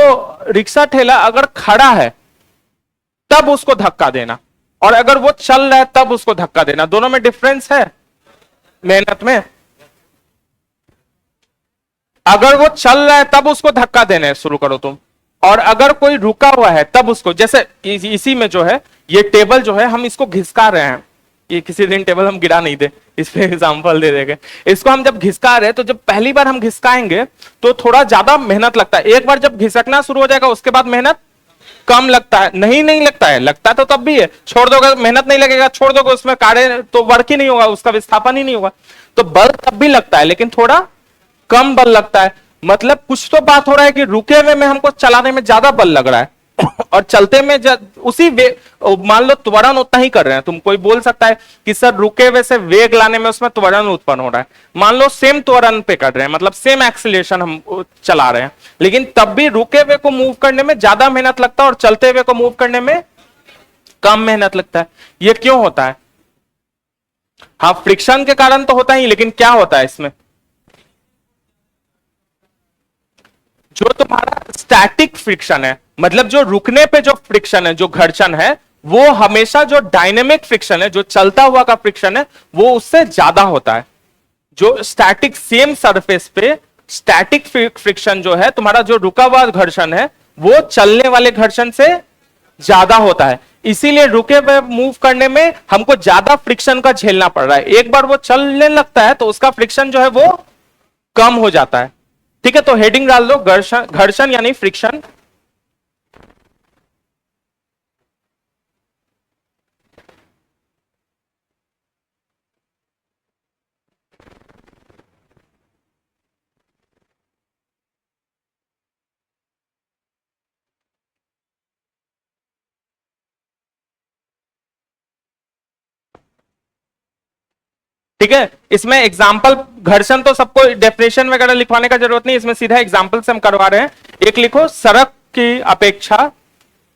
रिक्शा ठेला अगर खड़ा है तब उसको धक्का देना, और अगर वो चल रहा है तब उसको धक्का देना, दोनों में डिफरेंस है मेहनत में। अगर वो चल रहा है तब उसको धक्का देने शुरू करो तुम, और अगर कोई रुका हुआ है तब उसको, जैसे इसी में जो है ये टेबल जो है हम इसको घिसका रहे हैं, ये किसी दिन टेबल हम गिरा नहीं दे, इस पे एग्जांपल दे देंगे। इसको हम जब घिसका रहे हैं तो जब पहली बार हम घिसकाएंगे तो थोड़ा ज्यादा मेहनत लगता है, एक बार जब घिसकना शुरू हो जाएगा उसके बाद मेहनत कम लगता है। नहीं लगता है, लगता तो तब भी है, छोड़ दोगे मेहनत नहीं लगेगा, छोड़ दोगे उसमें कार्य तो वर्क ही नहीं होगा, उसका विस्थापन ही नहीं होगा। तो बल तब भी लगता है लेकिन थोड़ा कम बल लगता है। मतलब कुछ तो बात हो रहा है कि रुके हुए में हमको चलाने में ज्यादा बल लग रहा है और चलते में उसी मान लो त्वरण उतना ही कर रहे हैं तुम। कोई बोल सकता है कि सर रुके हुए से वेग लाने में उसमें त्वरण उत्पन्न हो रहा है, मान लो सेम त्वरण पे कर रहे हैं, मतलब सेम एक्सीलरेशन हम चला रहे हैं, लेकिन तब भी रुके हुए को मूव करने में ज्यादा मेहनत लगता है और चलते हुए को मूव करने में कम मेहनत लगता है। ये क्यों होता है? हाँ, फ्रिक्शन के कारण तो होता ही, लेकिन क्या होता है इसमें, जो तुम्हारा स्टैटिक फ्रिक्शन है, मतलब जो रुकने पे जो फ्रिक्शन है, जो घर्षण है, वो हमेशा जो डायनेमिक फ्रिक्शन है, जो चलता हुआ का फ्रिक्शन है, वो उससे ज्यादा होता है। जो स्टैटिक सेम सरफेस पे स्टैटिक फ्रिक्शन जो है, तुम्हारा जो रुका हुआ घर्षण है, वो चलने वाले घर्षण से ज्यादा होता है। इसीलिए रुके हुए मूव करने में हमको ज्यादा फ्रिक्शन का झेलना पड़ रहा है। एक बार वो चलने लगता है तो उसका फ्रिक्शन जो है वो कम हो जाता है। ठीक है, तो हेडिंग डाल दो, घर्षण, घर्षण यानी फ्रिक्शन। ठीक है, इसमें एग्जाम्पल, घर्षण तो सबको डेफिनेशन वगैरह लिखवाने का जरूरत नहीं, इसमें सीधा एग्जाम्पल से हम करवा रहे हैं। एक लिखो, सड़क की अपेक्षा,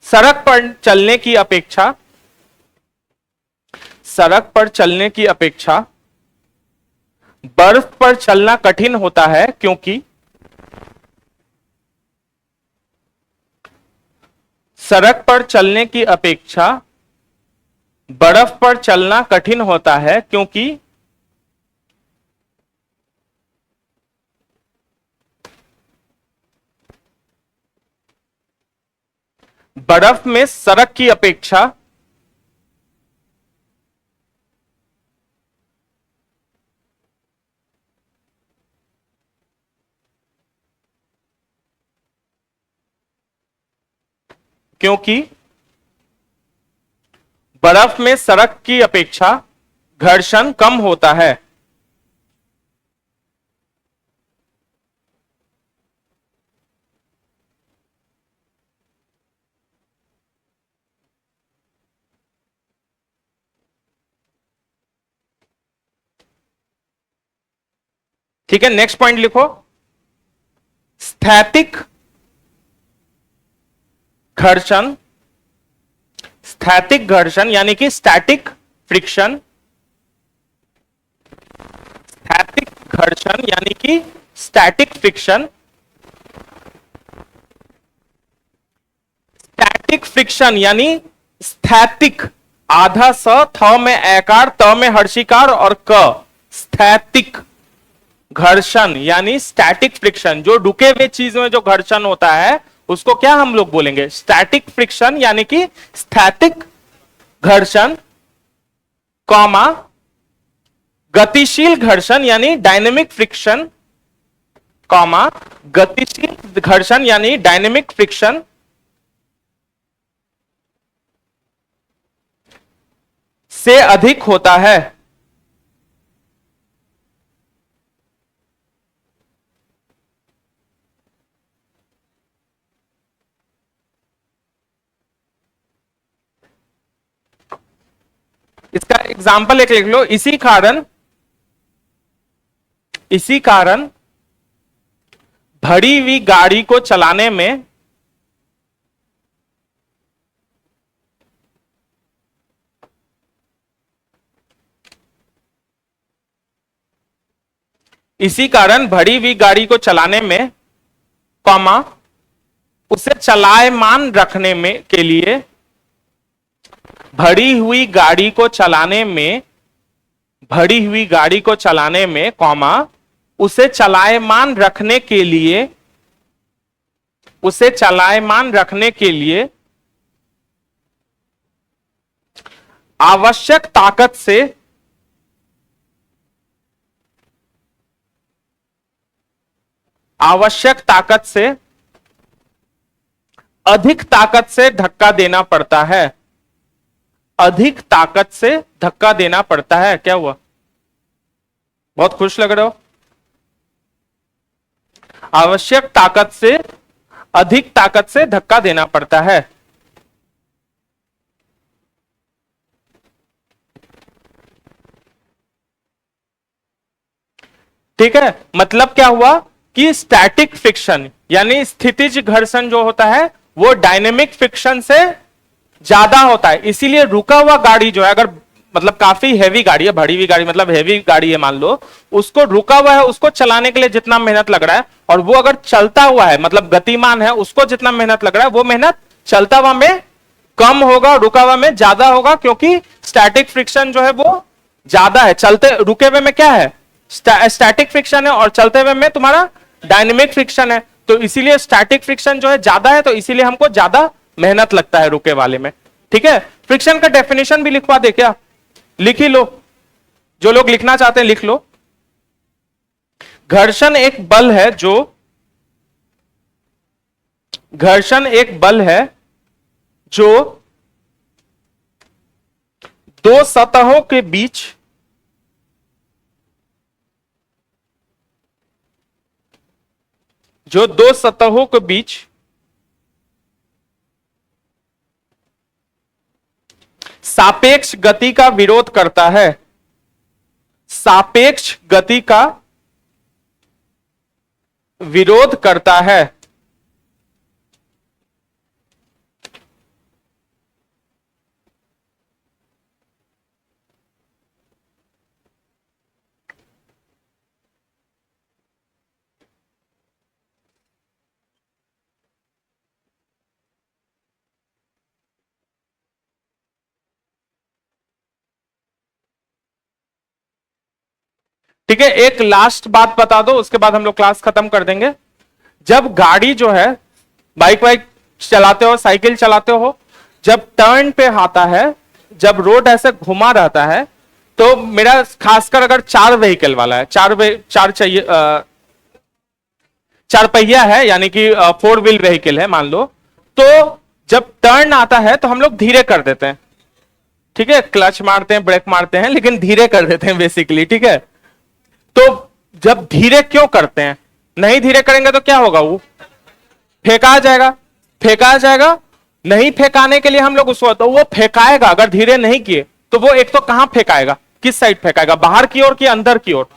सड़क पर चलने की अपेक्षा, सड़क पर चलने की अपेक्षा बर्फ पर चलना कठिन होता है, क्योंकि सड़क पर चलने की अपेक्षा बर्फ पर चलना कठिन होता है, क्योंकि बर्फ में सड़क की अपेक्षा क्योंकि बर्फ में सड़क की अपेक्षा घर्षण कम होता है। ठीक है, नेक्स्ट पॉइंट लिखो, स्थैतिक घर्षण, स्थैतिक घर्षण यानी कि स्टैटिक फ्रिक्शन, स्थैतिक घर्षण यानी कि स्टैटिक फ्रिक्शन, स्टैटिक फ्रिक्शन यानी स्थैतिक, आधा स, थ में एकार, त में हर्षिकार और क, स्थैतिक घर्षण यानी स्टैटिक फ्रिक्शन। जो रुके हुए चीज में जो घर्षण होता है उसको क्या हम लोग बोलेंगे, स्टैटिक फ्रिक्शन यानी कि स्थैतिक घर्षण, कॉमा गतिशील घर्षण यानी डायनेमिक फ्रिक्शन, कॉमा गतिशील घर्षण यानी डायनेमिक फ्रिक्शन से अधिक होता है। इसका एग्जाम्पल एक लिख लो, इसी कारण भरी हुई गाड़ी को चलाने में इसी कारण भरी हुई गाड़ी को चलाने में, कॉमा उसे चलायमान रखने में के लिए, भरी हुई गाड़ी को चलाने में, भरी हुई गाड़ी को चलाने में, कॉमा उसे चलायमान रखने के लिए, उसे चलायमान रखने के लिए आवश्यक ताकत से, आवश्यक ताकत से अधिक ताकत से धक्का देना पड़ता है, अधिक ताकत से धक्का देना पड़ता है। क्या हुआ, बहुत खुश लग रहे हो? आवश्यक ताकत से अधिक ताकत से धक्का देना पड़ता है। ठीक है, मतलब क्या हुआ कि स्टैटिक फ्रिक्शन यानी स्थितिज घर्षण जो होता है वो डायनेमिक फ्रिक्शन से ज्यादा होता है। इसीलिए रुका हुआ गाड़ी जो है, अगर मतलब काफी हैवी गाड़ी है, भरी हुई गाड़ी मतलब हैवी गाड़ी है मान लो, उसको रुका हुआ है, उसको चलाने के लिए जितना मेहनत लग रहा है, और वो अगर चलता हुआ है मतलब गतिमान है, उसको जितना मेहनत लग रहा है वो मेहनत चलता हुआ में कम होगा, रुका हुआ में ज्यादा होगा, क्योंकि स्टैटिक फ्रिक्शन जो है वो ज्यादा है। चलते रुके हुए में क्या है, स्टैटिक फ्रिक्शन है, और चलते हुए में तुम्हारा डायनेमिक फ्रिक्शन है। तो इसीलिए स्टैटिक फ्रिक्शन जो है ज्यादा है, तो इसीलिए हमको ज्यादा मेहनत लगता है रुके वाले में। ठीक है, फ्रिक्शन का डेफिनेशन भी लिखवा दे क्या, लिख ही लो, जो लोग लिखना चाहते हैं लिख लो। घर्षण एक बल है जो, घर्षण एक बल है जो दो सतहों के बीच, जो दो सतहों के बीच सापेक्ष गति का विरोध करता है, सापेक्ष गति का विरोध करता है। ठीक है, एक लास्ट बात बता दो, उसके बाद हम लोग क्लास खत्म कर देंगे। जब गाड़ी जो है, बाइक वाइक चलाते हो, साइकिल चलाते हो, जब टर्न पे आता है, जब रोड ऐसे घुमा रहता है, तो मेरा खासकर अगर चार व्हीकल वाला है, चार चाहिए, चार पहिया है यानी कि 4 व्हील व्हीकल है मान लो, तो जब टर्न आता है तो हम लोग धीरे कर देते हैं। ठीक है, क्लच मारते हैं, ब्रेक मारते हैं, लेकिन धीरे कर देते हैं बेसिकली। ठीक है, तो जब धीरे क्यों करते हैं, नहीं धीरे करेंगे तो क्या होगा, वो फेंका जाएगा, फेंका जाएगा। नहीं फेंकाने के लिए हम लोग उसको, तो वो फेंकाएगा, अगर धीरे नहीं किए तो वो एक तो कहां फेंकाएगा, किस साइड फेंकाएगा, बाहर की ओर कि अंदर की ओर,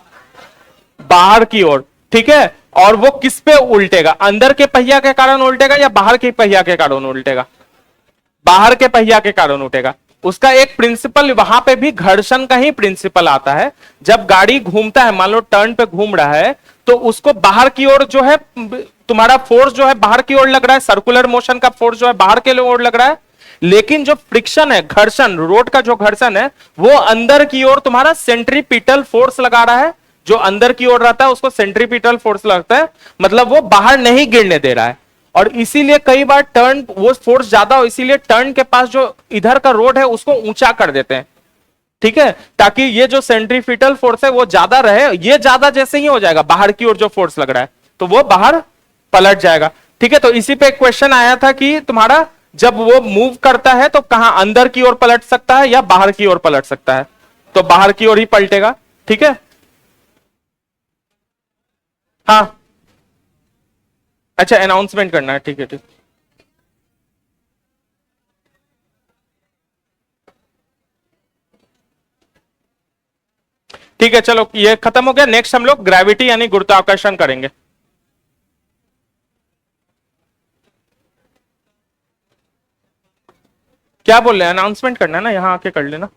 बाहर की ओर, ठीक है। और वो किस पे उल्टेगा, अंदर के पहिया के कारण उल्टेगा या बाहर के पहिया के कारण उल्टेगा, बाहर के पहिया के कारण उठेगा। उसका एक प्रिंसिपल वहां पे भी घर्षण का ही प्रिंसिपल आता है। जब गाड़ी घूमता है, मान लो टर्न पे घूम रहा है, तो उसको बाहर की ओर जो है तुम्हारा फोर्स जो है बाहर की ओर लग रहा है, सर्कुलर मोशन का फोर्स जो है बाहर के ओर लग रहा है। लेकिन जो फ्रिक्शन है, घर्षण, रोड का जो घर्षण है, वो अंदर की ओर तुम्हारा सेंट्रीपिटल फोर्स लगा रहा है। जो अंदर की ओर रहता है उसको सेंट्रीपिटल फोर्स लगता है, मतलब वो बाहर नहीं गिरने दे रहा है। और इसीलिए कई बार टर्न वो फोर्स ज्यादा हो, इसीलिए टर्न के पास जो इधर का रोड है उसको ऊंचा कर देते हैं, ठीक है, ताकि ये जो सेंट्रीपिटल फोर्स है वो ज्यादा रहे। ये ज्यादा जैसे ही हो जाएगा बाहर की ओर जो फोर्स लग रहा है, तो वो बाहर पलट जाएगा, ठीक है। तो इसी पे एक क्वेश्चन आया था कि तुम्हारा जब वो मूव करता है तो कहां, अंदर की ओर पलट सकता है या बाहर की ओर पलट सकता है, तो बाहर की ओर ही पलटेगा, ठीक है। हाँ, अच्छा अनाउंसमेंट करना है, ठीक है ठीक। ठीक है चलो ये खत्म हो गया। नेक्स्ट हम लोग ग्रेविटी यानी गुरुत्वाकर्षण करेंगे। क्या बोल रहे हैं, अनाउंसमेंट करना है ना, यहां आके कर लेना।